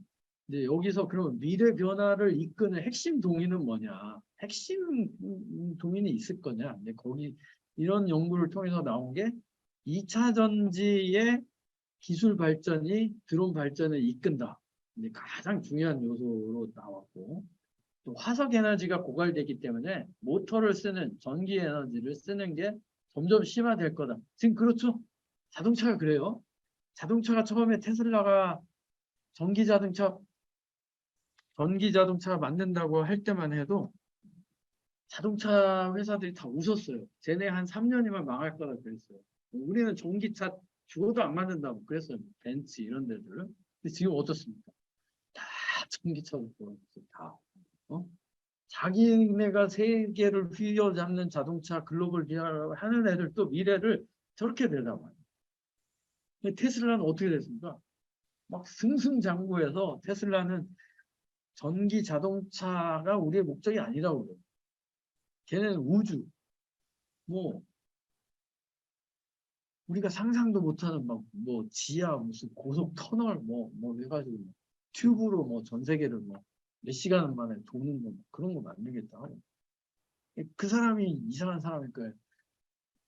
S1: 이제 여기서 그럼 미래 변화를 이끄는 핵심 동인은 뭐냐? 핵심 동인이 있을 거냐? 근데 거기 이런 연구를 통해서 나온 게 2차 전지의 기술 발전이 드론 발전을 이끈다. 이제 가장 중요한 요소로 나왔고 또 화석 에너지가 고갈되기 때문에 모터를 쓰는 전기 에너지를 쓰는 게 점점 심화될 거다. 지금 그렇죠? 자동차가 그래요. 자동차가 처음에 테슬라가 전기 자동차 만든다고 할 때만 해도 자동차 회사들이 다 웃었어요. 쟤네 한 3년이면 망할 거라 그랬어요. 우리는 전기차 죽어도 안 만든다고 그랬어요. 벤츠 이런 데들은. 근데 지금 어떻습니까? 다 전기차로 돌아갔어요. 다. 어? 자기네가 세계를 휘어잡는 자동차 글로벌 기업을 하는 애들 또 미래를 저렇게 내다봐요. 테슬라는 어떻게 됐습니까? 막 승승장구해서 테슬라는 전기 자동차가 우리의 목적이 아니라고 그래요. 걔는 우주, 뭐 우리가 상상도 못하는 막 뭐 지하 무슨 고속 터널 뭐 해가지고 튜브로 뭐 전 세계를 뭐 몇 시간 만에 도는 거 그런 거 만들겠다. 그 사람이 이상한 사람일 거예요.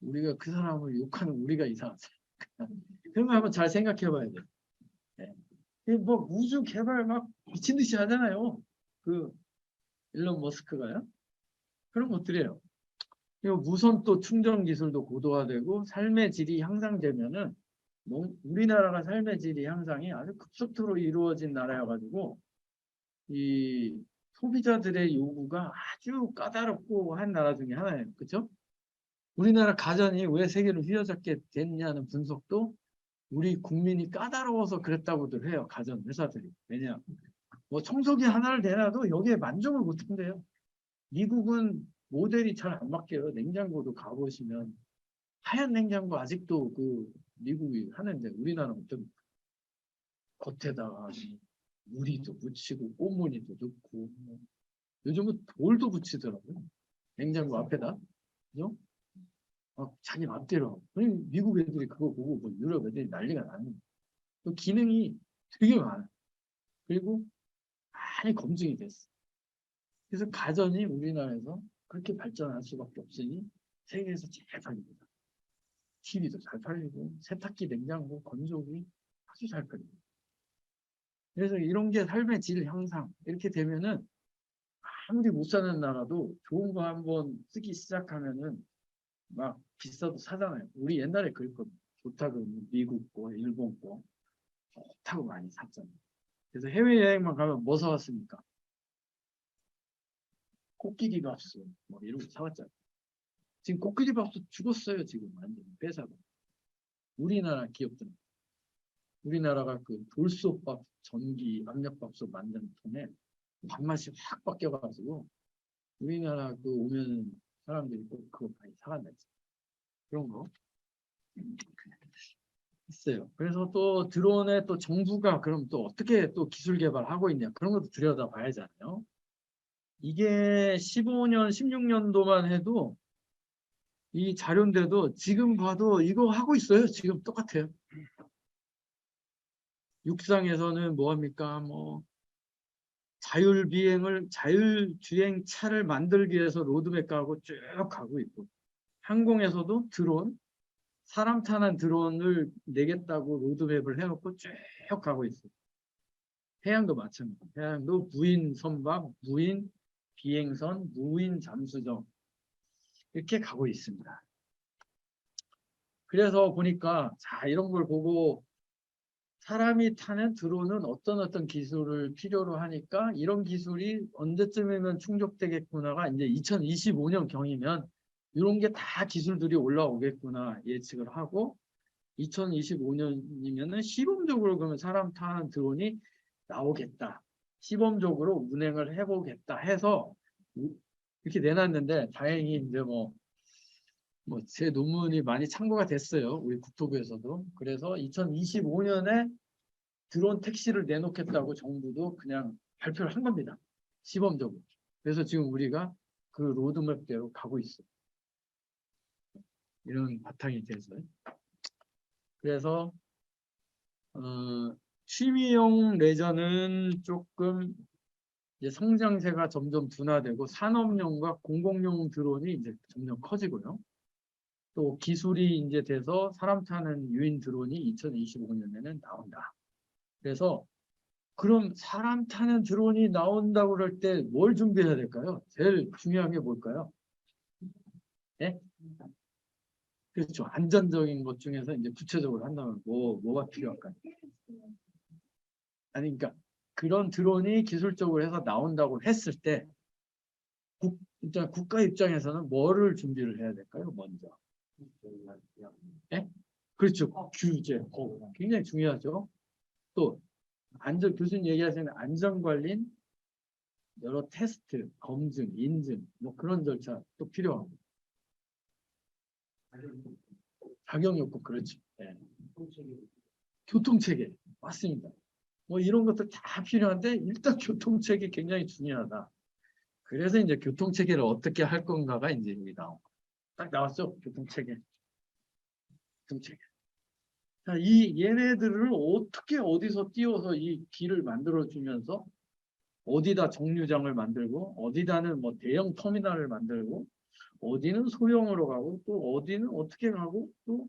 S1: 우리가 그 사람을 욕하는 우리가 이상한 사람. 그런 거 한번 잘 생각해 봐야 돼요. 뭐 우주 개발 막 미친 듯이 하잖아요. 그 일론 머스크가요. 그런 것들이에요. 그리고 무선 또 충전 기술도 고도화되고 삶의 질이 향상되면은 우리나라가 삶의 질이 향상이 아주 급속도로 이루어진 나라여가지고 이 소비자들의 요구가 아주 까다롭고 한 나라 중에 하나예요. 그렇죠? 우리나라 가전이 왜 세계를 휘어잡게 됐냐는 분석도 우리 국민이 까다로워서 그랬다고들 해요. 가전 회사들이. 왜냐? 뭐 청소기 하나를 내놔도 여기에 만족을 못 한대요. 미국은 모델이 잘 안 바뀌어요. 냉장고도 가보시면 하얀 냉장고 아직도 그 미국이 하는데 우리나라는 좀 겉에다가 무늬도 붙이고 꽃무늬도 넣고 요즘은 돌도 붙이더라고요. 냉장고 앞에다. 그죠? 자기 맘대로. 미국 애들이 그거 보고 뭐 유럽 애들이 난리가 나는 거예요. 그 기능이 되게 많아요. 그리고 많이 검증이 됐어. 그래서 가전이 우리나라에서 그렇게 발전할 수밖에 없으니 세계에서 제일 팔립니다. TV도 잘 팔리고 세탁기, 냉장고, 건조기 아주 잘 팔립니다. 그래서 이런 게 삶의 질 향상 이렇게 되면은 아무리 못 사는 나라도 좋은 거 한번 쓰기 시작하면은 막 비싸도 사잖아요. 우리 옛날에 그랬거든요. 좋다고 미국 거, 일본 거 좋다고 많이 샀잖아요. 그래서 해외여행만 가면 뭐 사왔습니까? 코끼리 밥솥 뭐 이런 거 사왔잖아요. 지금 코끼리 밥솥 죽었어요. 지금 완전 뺏어가. 우리나라 기업들, 우리나라가 그 돌솥밥, 전기, 압력밥솥 만드는 통에 밥맛이 확 바뀌어가지고 우리나라 그 오면 사람들이 꼭 그거 많이 사간다. 그런 거 있어요. 그래서 또 드론에 또 정부가 그럼 또 어떻게 또 기술 개발하고 있냐 그런 것도 들여다봐야잖아요. 이게 15년, 16년도만 해도 이 자료인데도 지금 봐도 이거 하고 있어요. 지금 똑같아요. 육상에서는 뭐 합니까? 뭐 자율주행차를 만들기 위해서 로드맵 가고 쭉 가고 있고 항공에서도 드론, 사람 타는 드론을 내겠다고 로드맵을 해놓고 쭉 가고 있어요. 해양도 마찬가지예요. 해양도 무인 선박, 무인 비행선, 무인 잠수정 이렇게 가고 있습니다. 그래서 보니까 자 이런 걸 보고 사람이 타는 드론은 어떤 기술을 필요로 하니까 이런 기술이 언제쯤이면 충족되겠구나가 이제 2025년 경이면 이런 게 다 기술들이 올라오겠구나 예측을 하고 2025년이면은 시범적으로 그러면 사람 타는 드론이 나오겠다. 시범적으로 운행을 해보겠다 해서 이렇게 내놨는데 다행히 이제 뭐 제 논문이 많이 참고가 됐어요. 우리 국토부에서도. 그래서 2025년에 드론 택시를 내놓겠다고 정부도 그냥 발표를 한 겁니다. 시범적으로. 그래서 지금 우리가 그 로드맵대로 가고 있어요. 이런 바탕이 돼서요. 그래서 취미용 레저는 조금 이제 성장세가 점점 둔화되고 산업용과 공공용 드론이 이제 점점 커지고요. 또 기술이 이제 돼서 사람 타는 유인 드론이 2025년에는 나온다. 그래서 그럼 사람 타는 드론이 나온다고 그럴 때 뭘 준비해야 될까요? 제일 중요한 게 뭘까요? 예? 그렇죠. 안전적인 것 중에서 이제 구체적으로 한다면 뭐가 필요할까요? 아니, 그러니까 그런 드론이 기술적으로 해서 나온다고 했을 때 일단 국가 입장에서는 뭐를 준비를 해야 될까요? 먼저. 예? 그렇죠. 규제. 굉장히 중요하죠. 또 교수님 얘기하시는 안전관리, 여러 테스트, 검증, 인증, 뭐 그런 절차 또 필요하고. 자격 요건 그렇죠. 네. 교통체계 맞습니다. 뭐 이런 것들 다 필요한데 일단 교통체계 굉장히 중요하다. 그래서 이제 교통체계를 어떻게 할 건가가 이제 여기 딱 나왔죠. 교통체계. 교통체계. 자, 얘네들을 어떻게 어디서 띄워서 이 길을 만들어 주면서 어디다 정류장을 만들고 어디다는 뭐 대형 터미널을 만들고 어디는 소형으로 가고 또 어디는 어떻게 가고 또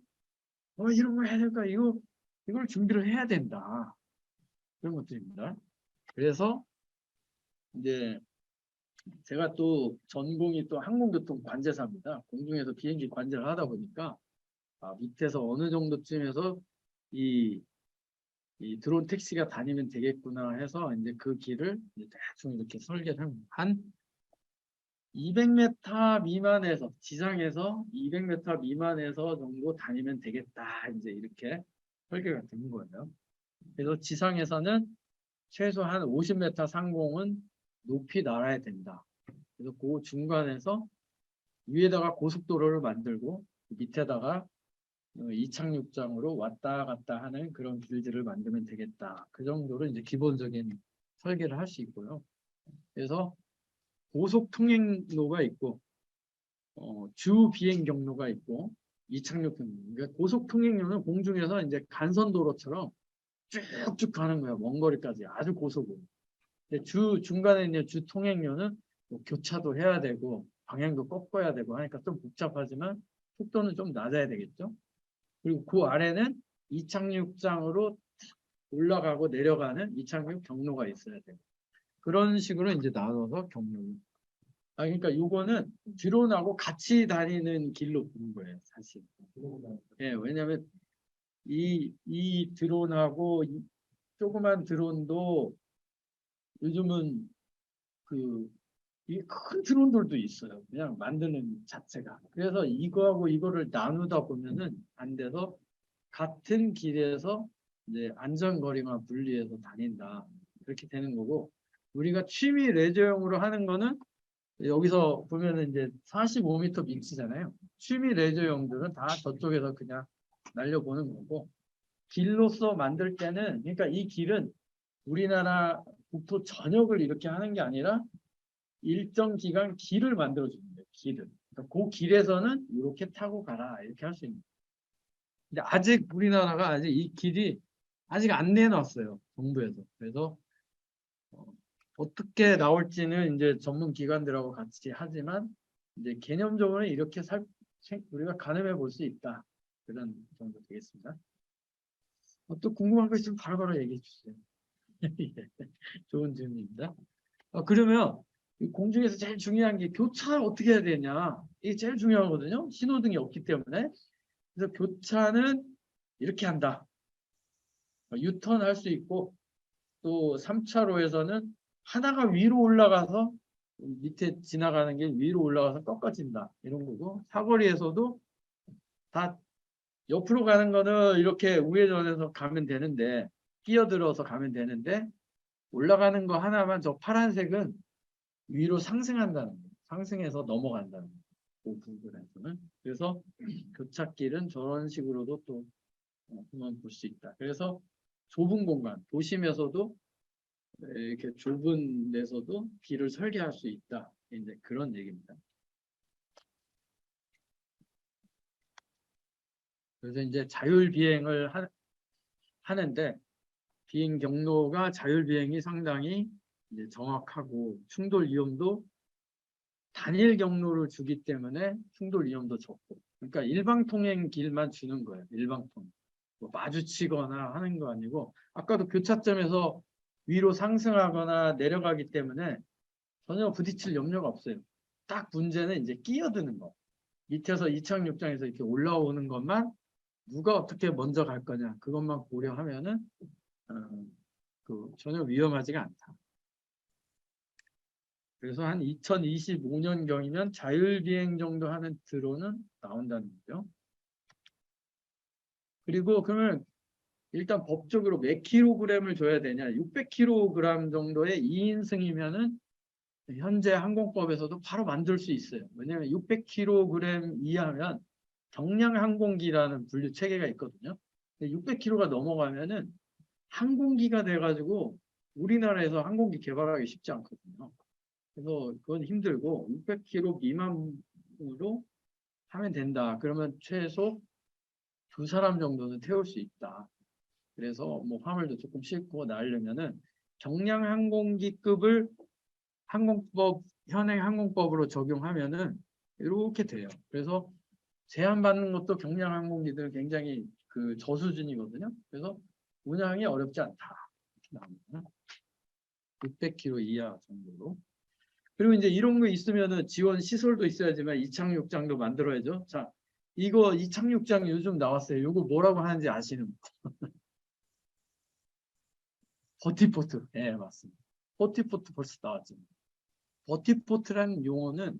S1: 이런 걸 해야 될까 이걸 준비를 해야 된다 그런 것들입니다. 그래서 이제 제가 또 전공이 또 항공교통 관제사입니다. 공중에서 비행기 관제를 하다 보니까 밑에서 어느 정도쯤에서 이 드론 택시가 다니면 되겠구나 해서 이제 그 길을 이제 대충 이렇게 설계를 한 200m 미만에서 지상에서 200m 미만에서 정도 다니면 되겠다 이제 이렇게 설계가 된 거예요. 그래서 지상에서는 최소한 50m 상공은 높이 날아야 된다. 그래서 그 중간에서 위에다가 고속도로를 만들고 밑에다가 이착륙장으로 왔다 갔다 하는 그런 길들을 만들면 되겠다. 그 정도로 이제 기본적인 설계를 할 수 있고요. 그래서 고속 통행로가 있고 주 비행 경로가 있고 이착륙 경로. 그러니까 고속 통행로는 공중에서 이제 간선도로처럼 쭉쭉 가는 거야. 먼 거리까지 아주 고속으로. 근데 중간에 있는 주 통행료는 뭐 교차도 해야 되고 방향도 꺾어야 되고 하니까 좀 복잡하지만 속도는 좀 낮아야 되겠죠. 그리고 그 아래는 이착륙장으로 올라가고 내려가는 이착륙 경로가 있어야 돼요. 그런 식으로 이제 나눠서 경로. 그러니까 요거는 드론하고 같이 다니는 길로 보는 거예요, 사실. 예, 왜냐면 이 드론하고 이 조그만 드론도 요즘은 그 이 큰 드론들도 있어요. 그냥 만드는 자체가. 그래서 이거하고 이거를 나누다 보면은 안 돼서 같은 길에서 이제 안전거리만 분리해서 다닌다. 그렇게 되는 거고 우리가 취미 레저용으로 하는 거는 여기서 보면은 이제 45m 밑이잖아요. 취미 레저용들은 다 저쪽에서 그냥 날려보는 거고 길로서 만들 때는 그러니까 이 길은 우리나라 국토 전역을 이렇게 하는 게 아니라 일정 기간 길을 만들어 주는 거예요. 길을. 그러니까 그 길에서는 이렇게 타고 가라 이렇게 할 수 있는. 근데 아직 우리나라가 아직 이 길이 아직 안 내놨어요. 정부에서. 그래서 어떻게 나올지는 이제 전문 기관들하고 같이 하지만 이제 개념적으로는 이렇게 우리가 가늠해 볼 수 있다. 그런 정도 되겠습니다. 또 궁금한 거 있으면 바로바로 얘기해 주세요. 예, 좋은 질문입니다. 그러면 이 공중에서 제일 중요한 게 교차를 어떻게 해야 되냐. 이게 제일 중요하거든요. 신호등이 없기 때문에. 그래서 교차는 이렇게 한다. 유턴 할 수 있고 또 3차로에서는 하나가 위로 올라가서 밑에 지나가는 게 위로 올라가서 꺾어진다. 이런 거고 사거리에서도 다 옆으로 가는 거는 이렇게 우회전해서 가면 되는데 끼어들어서 가면 되는데 올라가는 거 하나만 저 파란색은 위로 상승한다는 거예요. 상승해서 넘어간다는 거예요. 그 부분에서는. 그래서 교차길은 저런 식으로도 또 한번 볼 수 있다. 그래서 좁은 공간, 도심에서도 이렇게 좁은 데서도 길을 설계할 수 있다. 이제 그런 얘기입니다. 그래서 이제 자율 비행을 하는데 비행 경로가 자율 비행이 상당히 이제 정확하고 충돌 위험도 단일 경로를 주기 때문에 충돌 위험도 적고. 그러니까 일방통행 길만 주는 거예요. 일방통행. 뭐 마주치거나 하는 거 아니고 아까도 교차점에서 위로 상승하거나 내려가기 때문에 전혀 부딪힐 염려가 없어요. 딱 문제는 이제 끼어드는 거. 밑에서 이착륙장에서 이렇게 올라오는 것만 누가 어떻게 먼저 갈 거냐 그것만 고려하면은 전혀 위험하지가 않다. 그래서 한 2025년경이면 자율비행 정도 하는 드론은 나온다는 거죠. 그리고 그러면 일단 법적으로 몇 킬로그램을 줘야 되냐? 600kg 정도의 2인승이면은 현재 항공법에서도 바로 만들 수 있어요. 왜냐하면 600kg 이하면 경량 항공기라는 분류 체계가 있거든요. 600kg가 넘어가면은 항공기가 돼가지고 우리나라에서 항공기 개발하기 쉽지 않거든요. 그래서 그건 힘들고 600kg 미만으로 하면 된다. 그러면 최소 두 사람 정도는 태울 수 있다. 그래서 뭐 화물도 조금 싣고 나르려면은 경량 항공기급을 현행 항공법으로 적용하면은 이렇게 돼요. 그래서 제한받는 것도 경량 항공기들 굉장히 그 저수준이거든요. 그래서 운항이 어렵지 않다. 이렇게 나옵니다. 600km 이하 정도로. 그리고 이제 이런 거 있으면은 지원 시설도 있어야지만 이착륙장도 만들어야죠. 자, 이거 이착륙장 요즘 나왔어요. 이거 뭐라고 하는지 아시는 분? 버티포트. 네, 맞습니다. 버티포트 벌써 나왔죠. 버티포트라는 용어는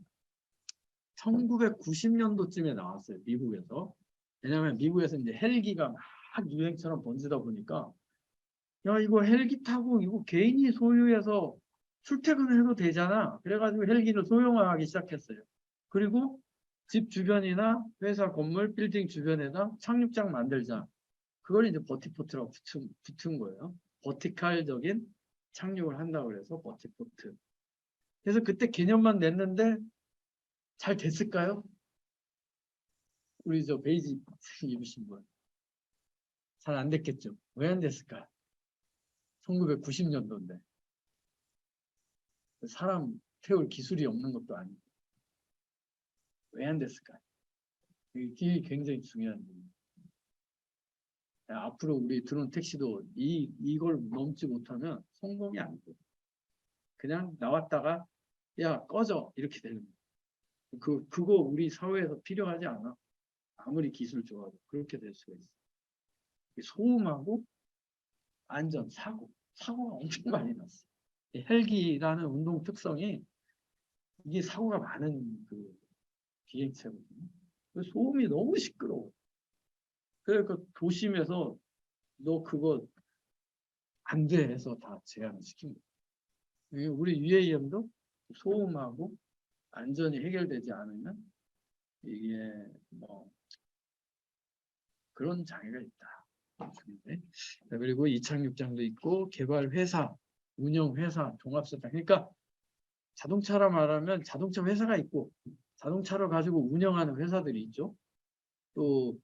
S1: 1990년도쯤에 나왔어요. 미국에서. 왜냐하면 미국에서 이제 헬기가 막 유행처럼 번지다 보니까 야 이거 헬기 타고 이거 개인이 소유해서 출퇴근을 해도 되잖아. 그래가지고 헬기를 소형화하기 시작했어요. 그리고 집 주변이나 회사 건물 빌딩 주변에다 착륙장 만들자. 그걸 이제 버티포트라고 붙은 거예요. 버티칼적인 착륙을 한다고 그래서 버티포트. 그래서 그때 개념만 냈는데 잘 됐을까요? 우리 저 베이지 입으신 분. 잘 안 됐겠죠. 왜 안 됐을까? 1990년도인데. 사람 태울 기술이 없는 것도 아니고. 왜 안 됐을까? 이게 굉장히 중요한 부분이에요. 앞으로 우리 드론 택시도 이걸 넘지 못하면 성공이 안 돼. 그냥 나왔다가 야 꺼져 이렇게 되는 거예요. 그거 우리 사회에서 필요하지 않아. 아무리 기술 좋아도 그렇게 될 수가 있어. 소음하고 안전, 사고가 엄청 많이 났어. 이 헬기라는 운동 특성이 이게 사고가 많은 그 비행체거든요. 소음이 너무 시끄러워. 그러니까 도심에서 너 그거 안 돼 해서 다 제한을 시킨 거예요. 우리 UAM도 소음하고 안전이 해결되지 않으면 이게 뭐 그런 장애가 있다. 그리고 이착륙장도 있고 개발 회사, 운영 회사, 종합센터. 그러니까 자동차라 말하면 자동차 회사가 있고 자동차를 가지고 운영하는 회사들이 있죠. 또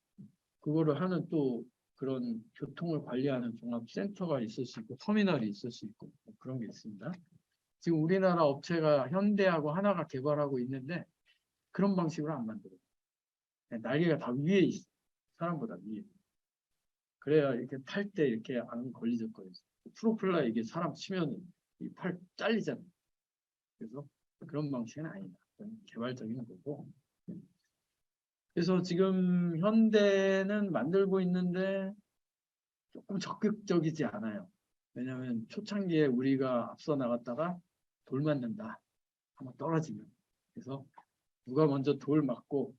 S1: 그거를 하는 또 그런 교통을 관리하는 종합센터가 있을 수 있고 터미널이 있을 수 있고 뭐 그런 게 있습니다. 지금 우리나라 업체가 현대하고 하나가 개발하고 있는데 그런 방식으로 안 만들어요. 날개가 다 위에 있어. 사람보다 위에. 그래야 이렇게 탈 때 이렇게 안 걸리적거리죠. 프로펠러 이게 사람 치면 이 팔 잘리잖아요. 그래서 그런 방식은 아니다. 개발적인 거고. 그래서 지금 현대는 만들고 있는데 조금 적극적이지 않아요. 왜냐하면 초창기에 우리가 앞서 나갔다가 돌 맞는다. 한번 떨어지면. 그래서 누가 먼저 돌 맞고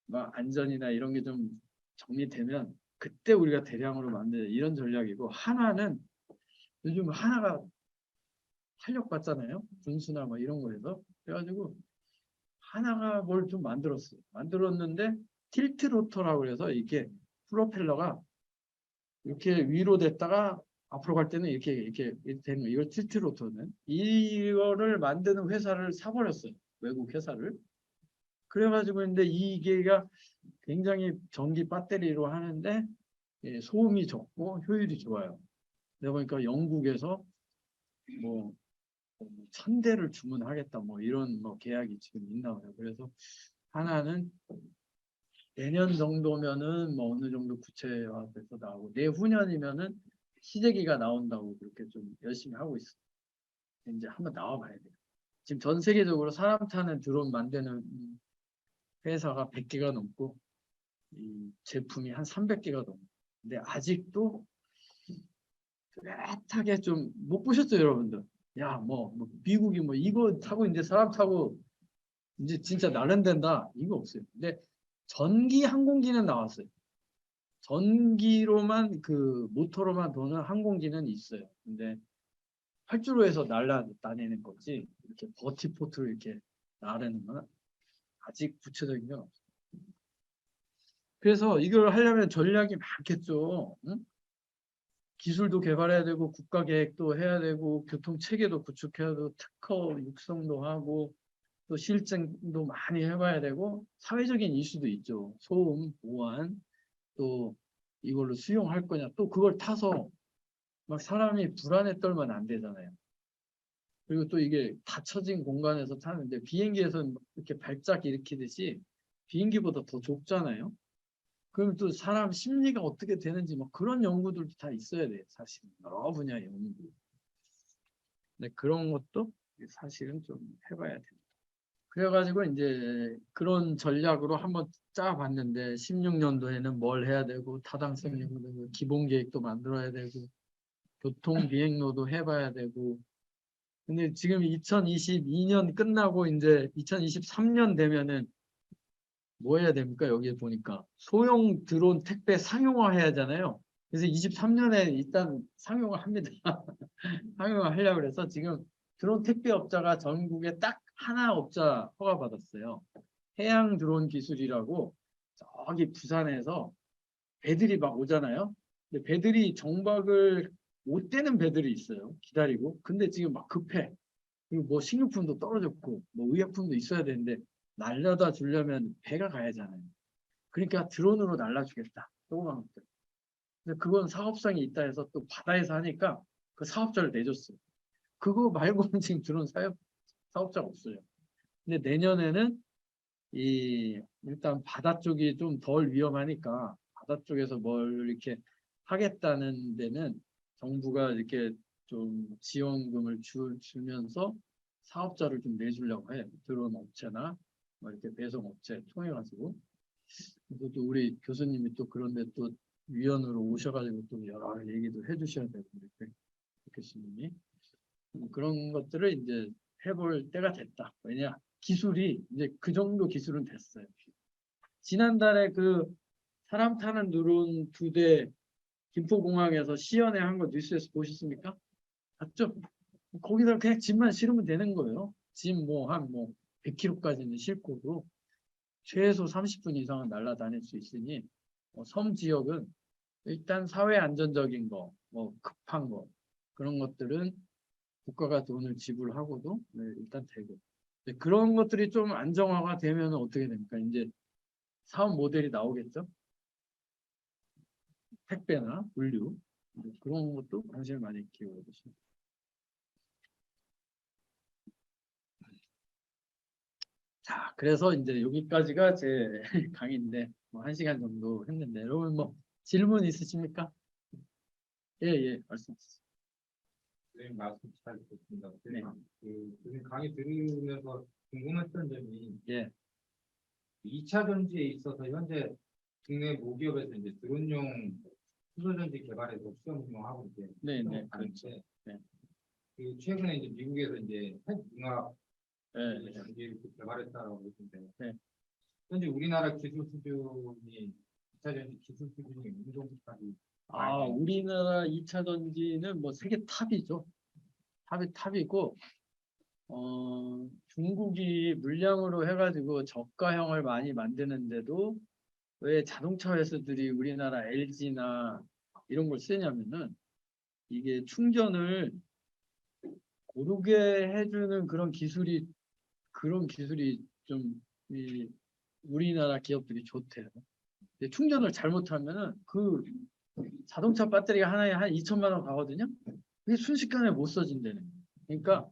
S1: 막 안전이나 이런 게 좀 정리되면 그때 우리가 대량으로 만드는 이런 전략이고 하나는 요즘 하나가 탄력 받잖아요. 분수나 뭐 이런 거에서. 그래가지고 하나가 뭘 좀 만들었어요. 만들었는데 틸트 로터라고 그래서 이게 프로펠러가 이렇게 위로 됐다가 앞으로 갈 때는 이렇게 되는 거. 이걸 틸트 로터는 이거를 만드는 회사를 사버렸어요. 외국 회사를. 그래가지고 근데 이게가 굉장히 전기 배터리로 하는데 소음이 적고 효율이 좋아요. 내가 보니까 영국에서 뭐 1000대를 주문하겠다 뭐 이런 뭐 계약이 지금 있나 봐요. 그래서 하나는 내년 정도면은 뭐 어느 정도 구체화돼서 나오고 내후년이면은 시제기가 나온다고 그렇게 좀 열심히 하고 있어요. 이제 한번 나와봐야 돼요. 지금 전 세계적으로 사람 타는 드론 만드는 회사가 100개가 넘고 이 제품이 한 300개가 넘고 근데 아직도 뚜렷하게 좀 못 보셨죠 여러분들? 야, 뭐 미국이 뭐 이거 타고 이제 사람 타고 이제 진짜 나른댄다 이거 없어요. 근데 전기 항공기는 나왔어요. 전기로만 그 모터로만 도는 항공기는 있어요. 근데 활주로 해서 날아다니는 거지 이렇게 버티포트로 이렇게 나르는 건 아직 구체적인 건 없어요. 그래서 이걸 하려면 전략이 많겠죠. 응? 기술도 개발해야 되고 국가 계획도 해야 되고 교통 체계도 구축해야 되고 특허 육성도 하고 또 실증도 많이 해봐야 되고 사회적인 이슈도 있죠. 소음, 보안, 또 이걸로 수용할 거냐. 또 그걸 타서 막 사람이 불안에 떨면 안 되잖아요. 그리고 또 이게 닫혀진 공간에서 타는데 비행기에서는 이렇게 발작 일으키듯이 비행기보다 더 좁잖아요. 그럼 또 사람 심리가 어떻게 되는지 뭐 그런 연구들도 다 있어야 돼요. 사실 여러 분야의 연구. 근데 그런 것도 사실은 좀 해봐야 돼요. 그래가지고 이제 그런 전략으로 한번 짜봤는데 16년도에는 뭘 해야 되고 타당성 연구, 기본 계획도 만들어야 되고 교통 비행로도 해봐야 되고 근데 지금 2022년 끝나고 이제 2023년 되면은 뭐 해야 됩니까? 여기에 보니까 소형 드론 택배 상용화 해야 하잖아요. 그래서 23년에 일단 상용화 합니다. 상용화 하려고 그래서 지금 드론 택배 업자가 전국에 딱 하나 업자 허가 받았어요. 해양 드론 기술이라고 저기 부산에서 배들이 막 오잖아요. 근데 배들이 정박을 못 되는 배들이 있어요. 기다리고. 근데 지금 막 급해. 그리고 뭐 식료품도 떨어졌고 뭐 의약품도 있어야 되는데 날려다 주려면 배가 가야잖아요. 그러니까 드론으로 날라주겠다. 조그만 것들. 근데 그건 사업성이 있다 해서 또 바다에서 하니까 그 사업자를 내줬어요. 그거 말고는 지금 드론 사업 사업자가 없어요. 근데 내년에는 일단 바다 쪽이 좀 덜 위험하니까 바다 쪽에서 뭘 이렇게 하겠다는 데는 정부가 이렇게 좀 지원금을 주면서 사업자를 좀 내주려고 해요. 드론 업체나 뭐 이렇게 배송 업체 통해 가지고. 그래서 또 우리 교수님이 또 그런데 또 위원으로 오셔가지고 또 여러 얘기도 해주셔야 되고 우리 교수님이 그런 것들을 이제 해볼 때가 됐다. 왜냐 기술이 이제 그 정도 기술은 됐어요. 지난달에 그 사람 타는 드론 2대 김포공항에서 시연회 한 거 뉴스에서 보셨습니까? 봤죠? 거기다 그냥 짐만 실으면 되는 거예요. 짐 한 100kg까지는 싣고도 최소 30분 이상은 날아다닐 수 있으니 섬 지역은 일단 사회 안전적인 거, 뭐 급한 거 그런 것들은 국가가 돈을 지불하고도 네, 일단 되고 그런 것들이 좀 안정화가 되면 어떻게 됩니까? 이제 사업 모델이 나오겠죠? 택배나 물류 그런 것도 관심을 많이 기울여 주십니다. 자, 그래서 이제 여기까지가 제 강의인데 뭐 1시간 정도 했는데 여러분 뭐 질문 있으십니까? 예, 예, 말씀 주세요.
S3: 선생님 말씀 잘 듣습니다.
S1: 네.
S3: 선생님 강의 들으면서 궁금했던 점이
S1: 예,
S3: 2차 전지에 있어서 현재 국내 모기업에서 이제 드론용 수소전지 개발해서 시험 운영하고 이제
S1: 네, 네,
S3: 하는데
S1: 네.
S3: 그 최근에 이제 미국에서 이제 핵융합
S1: 예,
S3: 전지를 개발했다라고 했는데
S1: 네.
S3: 현재 우리나라 기술 수준이 2차 전지 기술 수준이 어느 정도까지
S1: 우리나라 2차 전지는 뭐 세계 탑이죠. 탑이고 중국이 물량으로 해가지고 저가형을 많이 만드는데도 왜 자동차 회사들이 우리나라 LG나 이런 걸 쓰냐면은 이게 충전을 고르게 해주는 그런 기술이 좀 우리나라 기업들이 좋대요. 근데 충전을 잘못하면은 그 자동차 배터리가 하나에 한 2천만 원 가거든요. 그게 순식간에 못 써진다는 거예요. 그러니까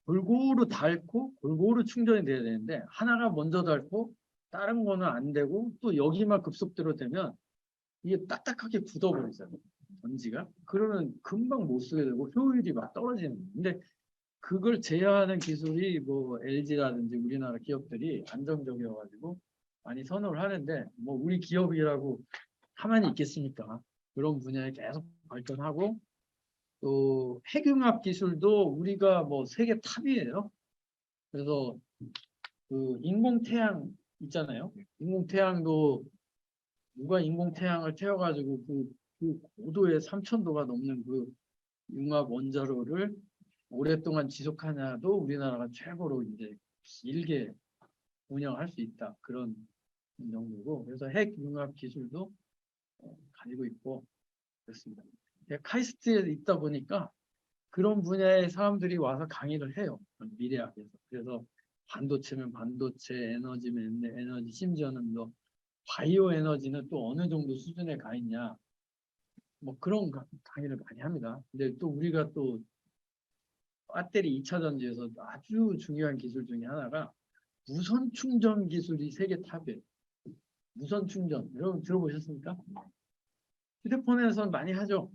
S1: 골고루 닳고 골고루 충전이 돼야 되는데 하나가 먼저 닳고 다른 거는 안 되고 또 여기만 급속도로 되면 이게 딱딱하게 굳어버리잖아요. 전지가. 그러면 금방 못 쓰게 되고 효율이 막 떨어지는 거예요. 근데 그걸 제어하는 기술이 뭐 LG라든지 우리나라 기업들이 안정적이어가지고 많이 선호를 하는데 뭐 우리 기업이라고 가만히 있겠습니까? 그런 분야에 계속 발전하고 또 핵융합 기술도 우리가 뭐 세계 탑이에요. 그래서 그 인공태양 있잖아요. 인공태양도 누가 인공태양을 태워가지고 그 고도의 3000도가 넘는 그 융합 원자로를 오랫동안 지속하냐도 우리나라가 최고로 이제 길게 운영할 수 있다. 그런 정도고. 그래서 핵융합 기술도 가지고 있고 그렇습니다. 카이스트에 있다 보니까 그런 분야의 사람들이 와서 강의를 해요. 미래학에서. 그래서 반도체면 반도체, 에너지면 에너지, 심지어는 뭐 바이오 에너지는 또 어느 정도 수준에 가 있냐. 뭐 그런 강의를 많이 합니다. 근데 또 우리가 또 배터리 2차 전지에서 아주 중요한 기술 중에 하나가 무선 충전 기술이 세계 탑이에요. 무선 충전. 여러분 들어보셨습니까? 휴대폰에서는 많이 하죠.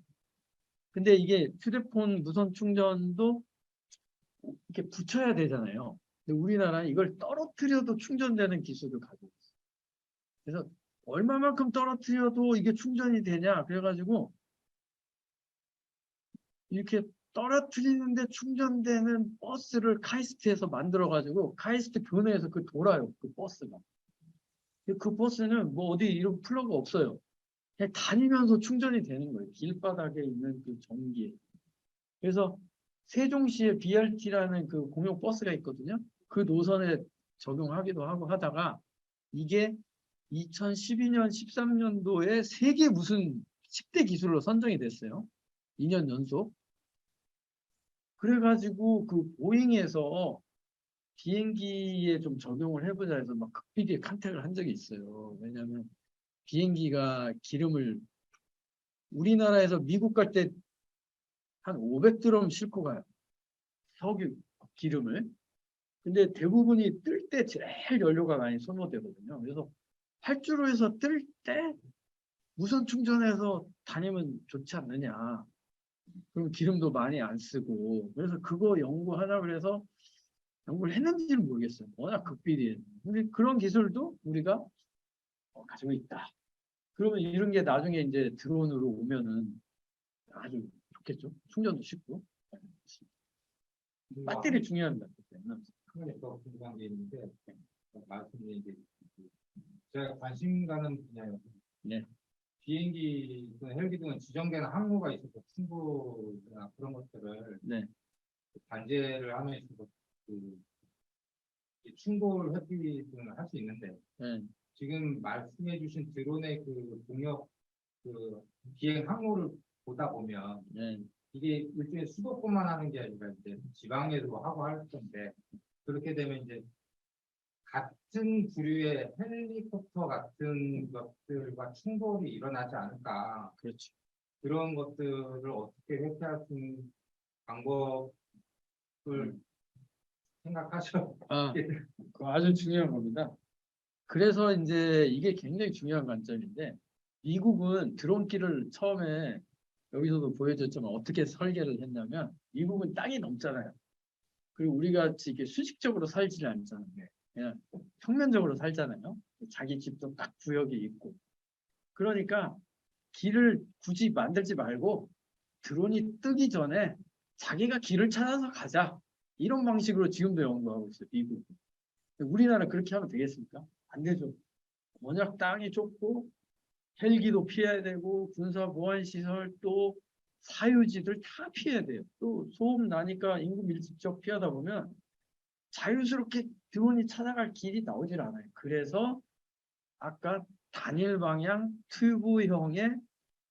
S1: 근데 이게 휴대폰 무선 충전도 이렇게 붙여야 되잖아요. 근데 우리나라는 이걸 떨어뜨려도 충전되는 기술을 가지고 있어요. 그래서 얼마만큼 떨어뜨려도 이게 충전이 되냐. 그래가지고 이렇게 떨어뜨리는데 충전되는 버스를 카이스트에서 만들어가지고 카이스트 교내에서 그 돌아요. 그 버스가. 그 버스는 뭐 어디 이런 플러그 없어요. 그냥 다니면서 충전이 되는 거예요. 길바닥에 있는 그 전기에. 그래서 세종시에 BRT라는 그 공용 버스가 있거든요. 그 노선에 적용하기도 하고 하다가 이게 2012년, 13년도에 세계 무슨 10대 기술로 선정이 됐어요. 2년 연속. 그래가지고 그 보잉에서 비행기에 좀 적용을 해보자 해서 막 극비디에 컨택을 한 적이 있어요. 왜냐하면 비행기가 기름을 우리나라에서 미국 갈 때 한 500드럼 싣고 가요. 석유 기름을. 근데 대부분이 뜰 때 제일 연료가 많이 소모되거든요. 그래서 활주로 해서 뜰 때 무선 충전해서 다니면 좋지 않느냐. 그럼 기름도 많이 안 쓰고. 그래서 그거 연구하자 그래서 연구를 했는지는 모르겠어요. 워낙 극비리에. 근데 그런 기술도 우리가 가지고 있다. 그러면 이런 게 나중에 이제 드론으로 오면은 아주 좋겠죠. 충전도 쉽고. 배터리 중요합니다. 그때는.
S3: 큰더 궁금한 게 있는데 말씀드린 이제 제가 관심 가는 분야예요.
S1: 네.
S3: 비행기든 헬기 등은 지정된 항로가 있어서 충돌이나 그런 것들을
S1: 네.
S3: 단제를 함에 있어서 이 충돌 회피 등을 할 수 있는데
S1: 네.
S3: 지금 말씀해주신 드론의 그 동력 그 비행 항로를 보다 보면
S1: 네.
S3: 이게 일종의 수도권만 하는 게 아니라 이제 지방에도 하고 할 건데 그렇게 되면 이제 같은 부류의 헬리콥터 같은 것들과 충돌이 일어나지 않을까
S1: 그렇죠.
S3: 그런 것들을 어떻게 회피할 수 있는 방법을 생각하셔.
S1: 아, 그거 아주 중요한 겁니다. 그래서 이제 이게 굉장히 중요한 관점인데 미국은 드론기를 처음에 여기서도 보여줬지만 어떻게 설계를 했냐면 미국은 땅이 넓잖아요. 그리고 우리 같이 이렇게 수직적으로 살지를 않잖아요. 그냥 평면적으로 살잖아요. 자기 집도 딱 구역이 있고. 그러니까 길을 굳이 만들지 말고 드론이 뜨기 전에 자기가 길을 찾아서 가자. 이런 방식으로 지금도 연구하고 있어요. 미국. 우리나라 그렇게 하면 되겠습니까? 안 되죠. 워낙 땅이 좁고 헬기도 피해야 되고 군사 보안 시설 또 사유지들 다 피해야 돼요. 또 소음 나니까 인구 밀집적 피하다 보면 자유스럽게 드론이 찾아갈 길이 나오질 않아요. 그래서 아까 단일 방향 튜브형의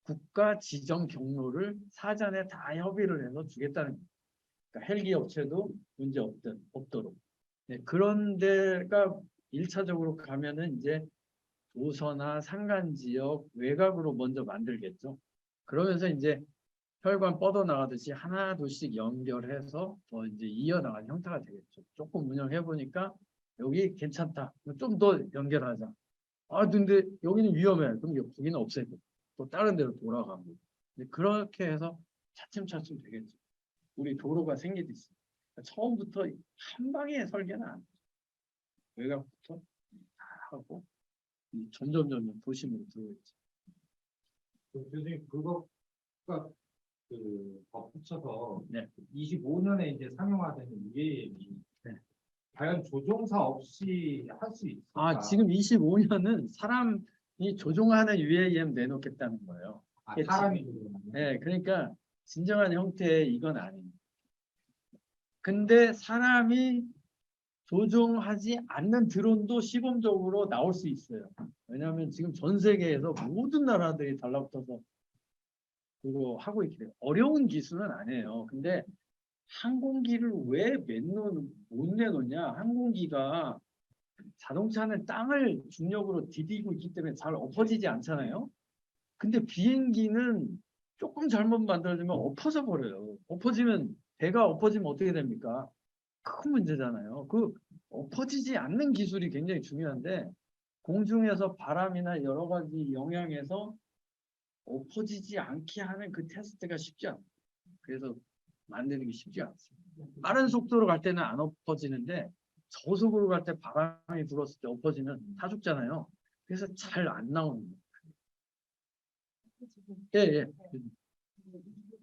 S1: 국가 지정 경로를 사전에 다 협의를 해서 주겠다는 거예요. 그러니까 헬기 업체도 문제 없도록. 네, 그런 데가 1차적으로 가면은 이제 도서나 산간 지역 외곽으로 먼저 만들겠죠. 그러면서 이제 혈관 뻗어나가듯이 하나 둘씩 연결해서 더 이제 이어나가는 형태가 되겠죠. 조금 운영해 보니까 여기 괜찮다. 좀 더 연결하자. 아 근데 여기는 위험해. 그럼 거기는 없애고 또 다른 데로 돌아가고. 그렇게 해서 차츰차츰 되겠죠. 우리 도로가 생기듯이. 처음부터 한 방에 설계는 안 돼요. 외곽부터 다 하고 점점 도심으로 들어오겠죠.
S3: 교수님 그거가 그 덧붙여서
S1: 네.
S3: 25년에 이제 상용화되는 UAM이
S1: 네.
S3: 과연 조종사 없이 할 수 있을까?
S1: 아, 지금 25년은 사람이 조종하는 UAM 내놓겠다는 거예요.
S3: 사람이 조종하는.
S1: 네, 그러니까 진정한 형태의 이건 아닙니다. 근데 사람이 조종하지 않는 드론도 시범적으로 나올 수 있어요. 왜냐하면 지금 전 세계에서 모든 나라들이 달라붙어서 그거 하고 있기 때문에 어려운 기술은 아니에요. 근데 항공기를 왜 못 내놓냐? 항공기가 자동차는 땅을 중력으로 디디고 있기 때문에 잘 엎어지지 않잖아요. 근데 비행기는 조금 잘못 만들어지면 엎어져 버려요. 배가 엎어지면 어떻게 됩니까? 큰 문제잖아요. 그 엎어지지 않는 기술이 굉장히 중요한데 공중에서 바람이나 여러 가지 영향에서 엎어지지 않게 하는 그 테스트가 쉽지 않아요. 그래서 만드는 게 쉽지 않습니다. 빠른 속도로 갈 때는 안 엎어지는데 저속으로 갈 때 바람이 불었을 때 엎어지면 다 죽잖아요. 그래서 잘 안 나오는 거예요. 예, 예.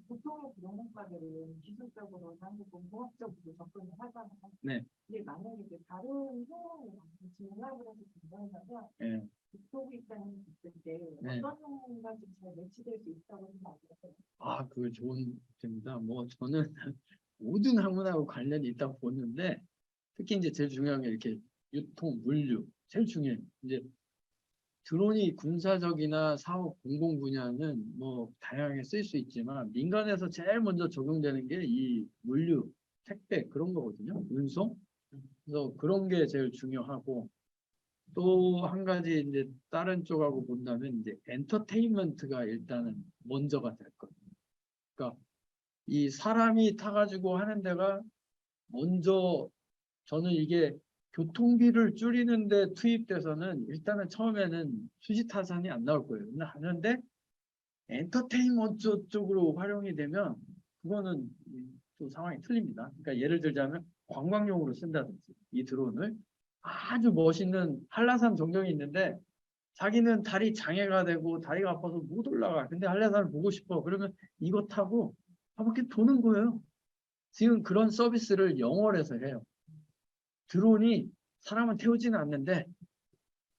S4: 보통의 드론공과들은 기술적으로 한국 공학적으로 접근을 하잖아요.
S1: 네.
S4: 근데 만약에 이제 다른 상황이 진행을 해서 진행하면
S1: 예.
S4: 북쪽에 있다는 있을 때
S1: 네.
S4: 어떤 상황과 좀 잘 매치될 수 있다고 생각하세요?
S1: 아, 그거 좋은 점입니다. 뭐 저는 모든 학문하고 관련이 있다고 보는데 특히 이제 제일 중요한 게 이렇게 유통, 물류 제일 중요해요. 이제 드론이 군사적이나 사업 공공 분야는 뭐 다양하게 쓸 수 있지만 민간에서 제일 먼저 적용되는 게 이 물류, 택배 그런 거거든요. 운송. 그래서 그런 게 제일 중요하고 또 한 가지 이제 다른 쪽하고 본다면 이제 엔터테인먼트가 일단은 먼저가 될 거예요. 그러니까 이 사람이 타가지고 하는 데가 먼저 저는 이게 교통비를 줄이는데 투입돼서는 일단은 처음에는 수지타산이 안 나올 거예요. 근데 하는데 엔터테인먼트 쪽으로 활용이 되면 그거는 또 상황이 틀립니다. 그러니까 예를 들자면 관광용으로 쓴다든지 이 드론을 아주 멋있는 한라산 전경이 있는데 자기는 다리 장애가 되고 다리가 아파서 못 올라가. 근데 한라산을 보고 싶어. 그러면 이거 타고 한 바퀴 도는 거예요. 지금 그런 서비스를 영월에서 해요. 드론이 사람은 태우지는 않는데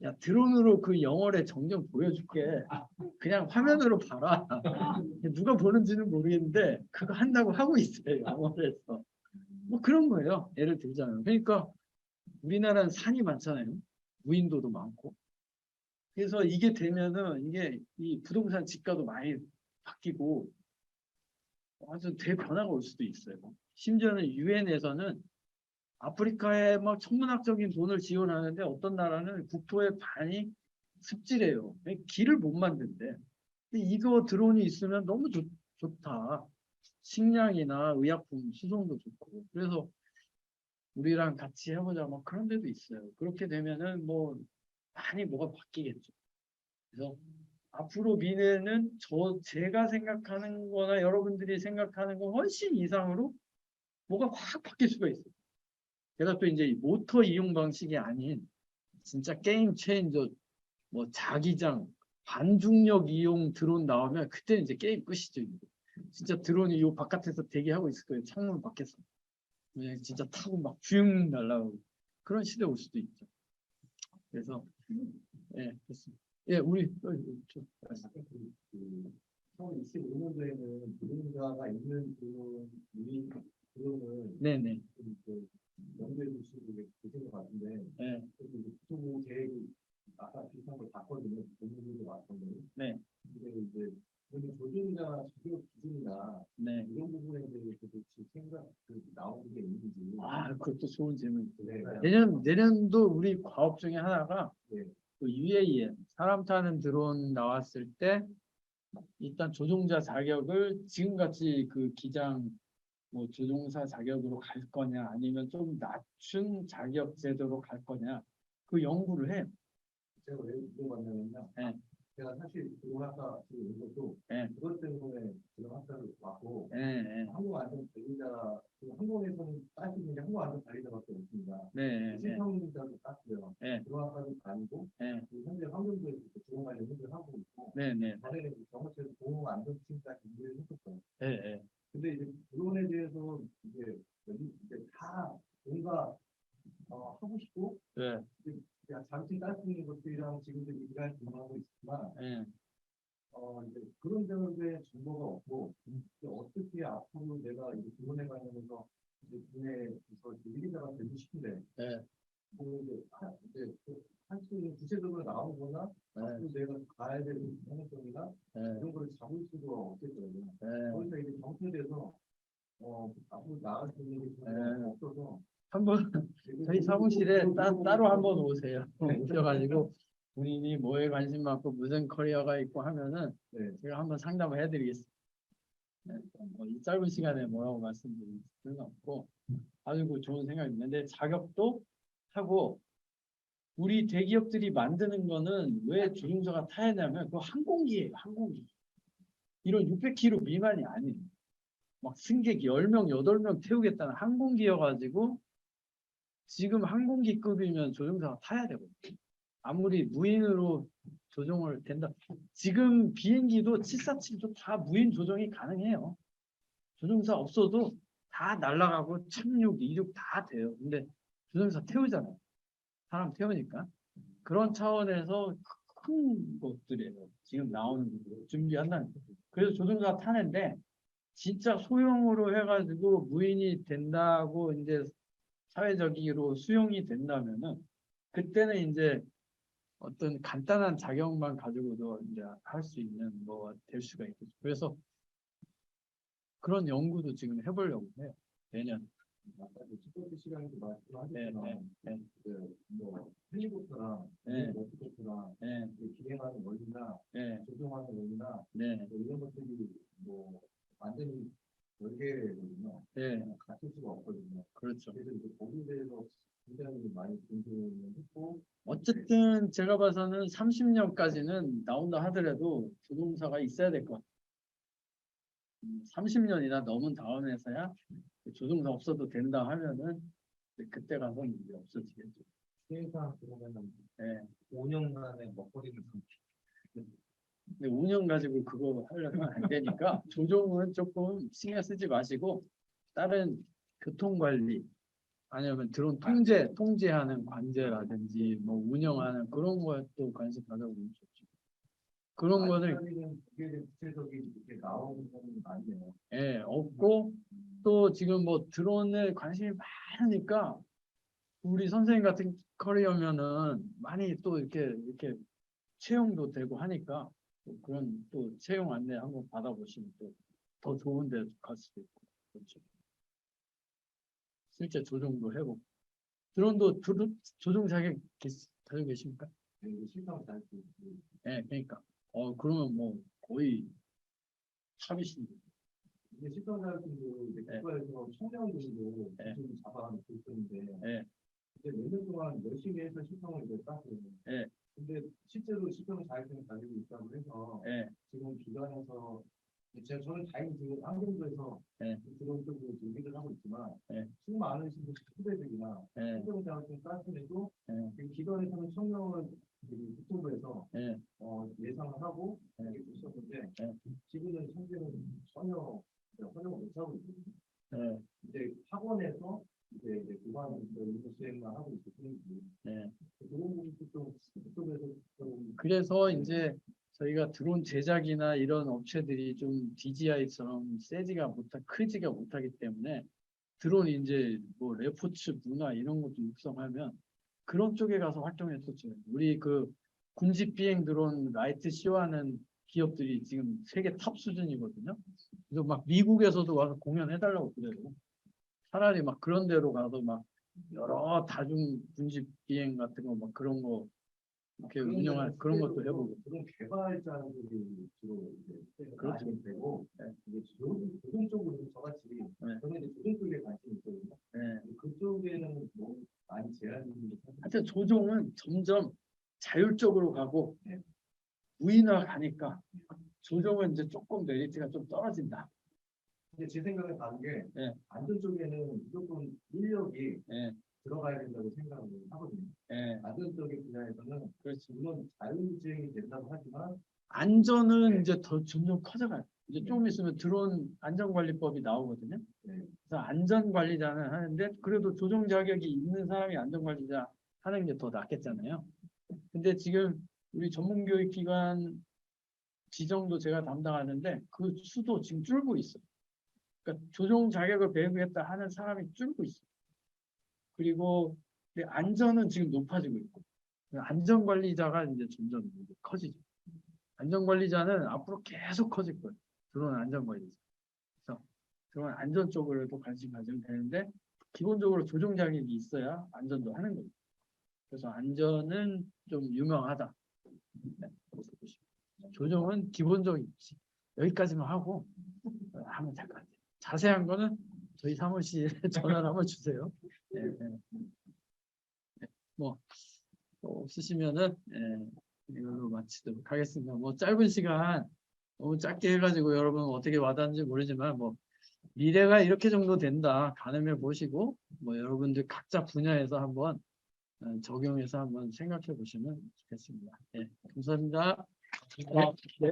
S1: 야 드론으로 그 영월의 전경 보여줄게. 그냥 화면으로 봐라. 누가 보는지는 모르겠는데 그거 한다고 하고 있어요. 영월에서. 뭐 그런 거예요. 예를 들자면. 그러니까 우리나라는 산이 많잖아요. 무인도도 많고. 그래서 이게 되면은 이게 이 부동산 지가도 많이 바뀌고 아주 대변화가 올 수도 있어요. 심지어는 유엔에서는 아프리카에 막 천문학적인 돈을 지원하는데 어떤 나라는 국토의 반이 습지래요. 길을 못 만든대. 근데 이거 드론이 있으면 너무 좋다. 식량이나 의약품 수송도 좋고. 그래서 우리랑 같이 해보자. 뭐 그런 데도 있어요. 그렇게 되면은 뭐 많이 뭐가 바뀌겠죠. 그래서 앞으로 미래는 제가 생각하는 거나 여러분들이 생각하는 거 훨씬 이상으로 뭐가 확 바뀔 수가 있어요. 게다가 또 이제 모터 이용 방식이 아닌 진짜 게임 체인저, 뭐 자기장, 반중력 이용 드론 나오면 그때는 이제 게임 끝이죠. 이제. 진짜 드론이 요 바깥에서 대기하고 있을 거예요. 창문 밖에서. 그냥 진짜 타고 막 슝 날아가고 그런 시대 올 수도 있죠. 그래서 예, 그렇습니다. 예, 우리
S2: 처음 25년도에는 노동자가 있는 그런
S1: 네네.
S2: 연구해 주시고 계신 것 같은데,
S1: 예,
S2: 국토부 계획이 아까 비슷한 걸 봤거든요. 본인들도 봤거든요.
S1: 네,
S2: 근데 이제 그러면 조종자 자격 기준이나
S1: 네.
S2: 이런 부분에 대해서도 혹시 생각 나오는 게 있는지.
S1: 아, 그것도 좋은 질문이죠.
S2: 네.
S1: 내년도 우리 과업 중에 하나가
S2: 네.
S1: 그 UAM, 사람 타는 드론 나왔을 때 일단 조종자 자격을 지금같이 그 기장 뭐 조종사 자격으로 갈 거냐 아니면 좀 낮춘 자격 제도로 갈 거냐 그 연구를 해요.
S2: 제가 왜 물어봤냐면요.
S1: 네.
S2: 제가 사실 드론학과 지금 온 것도
S1: 네.
S2: 그것 때문에 드론학과를 왔고,
S1: 네, 네,
S2: 한국 안전 관리자, 한국에서는 딸수 있는 게 한국 안전 관리자밖에 없습니다.
S1: 네, 네,
S2: 실평자도 땄고요.
S1: 네,
S2: 드론학과도 다니고,
S1: 네,
S2: 현재 환경부에서 드론 관련 일을 하고 있고,
S1: 네, 네,
S2: 전에는 경호처에서 공공 안전팀까지 일을 했었어요.
S1: 네, 네.
S2: 근데 이제 드론에 대해서 이제 다 뭔가 하고 싶고,
S1: 네,
S2: 그냥 잠시 딸 수 있는 것들이랑 지금도 일할 준비하고 있지만,
S1: 네.
S2: 이제 그런 점에 정보가 없고, 이제 어떻게 앞으로 내가 이제 드론에 관련해서 이제 국내에서 일리자가 되고 싶은데,
S1: 네.
S2: 뭐 이제 할수 있는 구체적으로 나오거나,
S1: 네.
S2: 앞으로 내가 가야 되는 가능성이나
S1: 네.
S2: 이런 걸 잡을 수가 없겠더라고요.
S1: 네.
S2: 거기서 이제 정체돼서 앞으로 나갈 수 있는 게
S1: 네.
S2: 전혀 없어서
S1: 한번 저희 사무실에 따로 한번 오세요. 오셔가지고 본인이 뭐에 관심 많고 무슨 커리어가 있고 하면은
S2: 네.
S1: 제가 한번 상담을 해드리겠습니다. 네, 뭐이 짧은 시간에 뭐라고 말씀드릴 수는 없고 아주 좋은 생각입니다. 근데 자격도 하고 우리 대기업들이 만드는 거는 왜 조종사가 타야 하냐면 그거 항공기예요. 항공기. 이런 600km 미만이 아니에요. 막 승객 10명, 8명 태우겠다는 항공기여가지고 지금 항공기급이면 조종사가 타야 되거든요. 아무리 무인으로 조종을 된다. 지금 비행기도 747도 다 무인 조종이 가능해요. 조종사 없어도 다 날아가고 착륙, 이륙 다 돼요. 근데 조종사 태우잖아요. 사람 태우니까. 그런 차원에서 큰 것들이에요. 지금 나오는 것들 준비한다는 거죠. 그래서 조종사 타는데 진짜 소형으로 해가지고 무인이 된다고 이제 사회적으로 수용이 된다면은 그때는 이제 어떤 간단한 자격만 가지고도 이제 할 수 있는 뭐가 될 수가 있겠죠. 그래서 그런 연구도 지금 해보려고 해요. 내년.
S2: 아까 첫 번째 시간에도
S1: 네,
S2: 말씀하셨지만,
S1: 네,
S2: 뭐 헬리콥터랑
S1: 네.
S2: 로켓이랑
S1: 네,
S2: 비행하는 원리나
S1: 네,
S2: 조종하는 원리나
S1: 네,
S2: 뭐 이런 것들이 뭐 완전히 별개거든요.
S1: 네.
S2: 같을 수가 없거든요.
S1: 그렇죠.
S2: 그래서 이제 거기에 대해서 굉장히 많이 공부를 했고,
S1: 어쨌든 제가 봐서는 30년까지는 나온다 하더라도 조종사가 있어야 될 것 같아요. 30년이나 넘은 다음에서야 조종사 없어도 된다 하면은 그때 가서 이제 없어지겠죠.
S3: 수행사 그러면은
S1: 예.
S3: 5년간의 먹거리를
S1: 근데 5년 가지고 그거 하려면 안 되니까 조종은 조금 신경 쓰지 마시고 다른 교통관리 아니면 드론 통제하는 관제라든지 뭐 운영하는 그런 것도 관심 가져보면 좋죠. 그런 거는
S2: 아직까지는 그게 구체적인 이렇게 나오는 건 아니에요.
S1: 예, 없고 또 지금 뭐 드론에 관심이 많으니까 우리 선생님 같은 커리어면은 많이 또 이렇게 채용도 되고 하니까 또 그런 또 채용 안내 한번 받아보시면 또 더 좋은 데 갈 수도 있고 그렇죠. 실제 조종도 해보고 드론도 조종 자격 가지고 계십니까?
S2: 이게 실감 잘 수.
S1: 예, 그러니까 그러면 뭐 거의 탑이신데
S2: 이게 실감 잘 수도 이제
S1: 네.
S2: 국가에서 청년들도
S1: 네.
S2: 좀 잡아가는 있었는데
S1: 예,
S2: 이제 몇 년 동안 열심히 해서 실감을 이제 땄어요.
S1: 예,
S2: 근데 실제로 실감 자격증을 가지고 있다고 해서
S1: 예,
S2: 지금 기관에서 저는 다행히 지금 한국에서
S1: 네.
S2: 그런 쪽으로 준비를 하고 있지만
S1: 네.
S2: 수많은 후배들이나
S1: 예,
S2: 실감 자격증 땄음에도
S1: 예,
S2: 그 기관에서는 청년을 유튜브에서
S1: 예,
S2: 예상을 하고
S1: 네.
S2: 이렇게 있었는데
S1: 네.
S2: 지금은 현재는 전혀 활용을 못하고 있거든요.
S1: 예,
S2: 이제 학원에서 이제 기관 임무 수행만 하고 있을 뿐이지
S1: 예.
S2: 그런 부분도 좀 그쪽에서 좀
S1: 그래서 이제 저희가 드론 제작이나 이런 업체들이 좀 DJI처럼 크지가 못하기 때문에 드론 이제 뭐 레포츠 문화 이런 것도 육성하면 그런 쪽에 가서 활동했었죠. 우리 그 군집 비행 드론 라이트 쇼하는 기업들이 지금 세계 탑 수준이거든요. 그래서 막 미국에서도 와서 공연해달라고 그래요. 차라리 막 그런 데로 가서 막 여러 다중 군집 비행 같은 거 막 그런 거 이렇게 운영할 그런 것도 해보고.
S2: 그런 개발자들이 주로 이제
S1: 그렇죠.
S2: 많이 되고
S1: 네.
S2: 이제 조종 쪽으로 저같이 저는 이제 조종 쪽에 관심이 있거든요.
S1: 네.
S2: 그쪽에는 뭐 많이 제한이
S1: 하여튼 조종은 점점 자율적으로 가고
S2: 네.
S1: 무인화 가니까 조종은 이제 조금 메리트가 좀 떨어진다.
S2: 근데 제 생각에 다른 게
S1: 네.
S2: 안전 쪽에는 무조건 인력이
S1: 네.
S2: 들어가야 된다고 생각을 하거든요.
S1: 네.
S2: 안전 쪽의 분야에서는
S1: 그렇지.
S2: 물론 자율주행이 된다고 하지만
S1: 안전은
S2: 네.
S1: 이제 더 점점 커져가요. 이제 조금 있으면 드론 안전관리법이 나오거든요.
S2: 네.
S1: 그래서 안전관리자는 하는데 그래도 조종 자격이 있는 사람이 안전관리자 하는 게 더 낫겠잖아요. 근데 지금 우리 전문교육기관 지정도 제가 담당하는데 그 수도 지금 줄고 있어요. 그러니까 조종 자격을 배우겠다 하는 사람이 줄고 있어요. 그리고 안전은 지금 높아지고 있고 안전관리자가 이제 점점 커지죠. 안전관리자는 앞으로 계속 커질 거예요. 드론 안전관리자. 그래서 드론 안전 쪽으로도 관심 가지면 되는데 기본적으로 조종 자격이 있어야 안전도 하는 거예요. 그래서 안전은 좀 유명하다. 네, 조종은 기본적인 여기까지만 하고 하면 될 것 같아요. 자세한 거는 저희 사무실에 전화를 한번 주세요. 네, 네. 네, 뭐 없으시면은 이걸로 마치도록 하겠습니다. 뭐 짧은 시간 너무 짧게 해가지고 여러분 어떻게 와닿는지 모르지만 뭐 미래가 이렇게 정도 된다 가늠해 보시고 뭐 여러분들 각자 분야에서 한번 적용해서 한번 생각해 보시면 좋겠습니다. 네, 감사합니다. 네.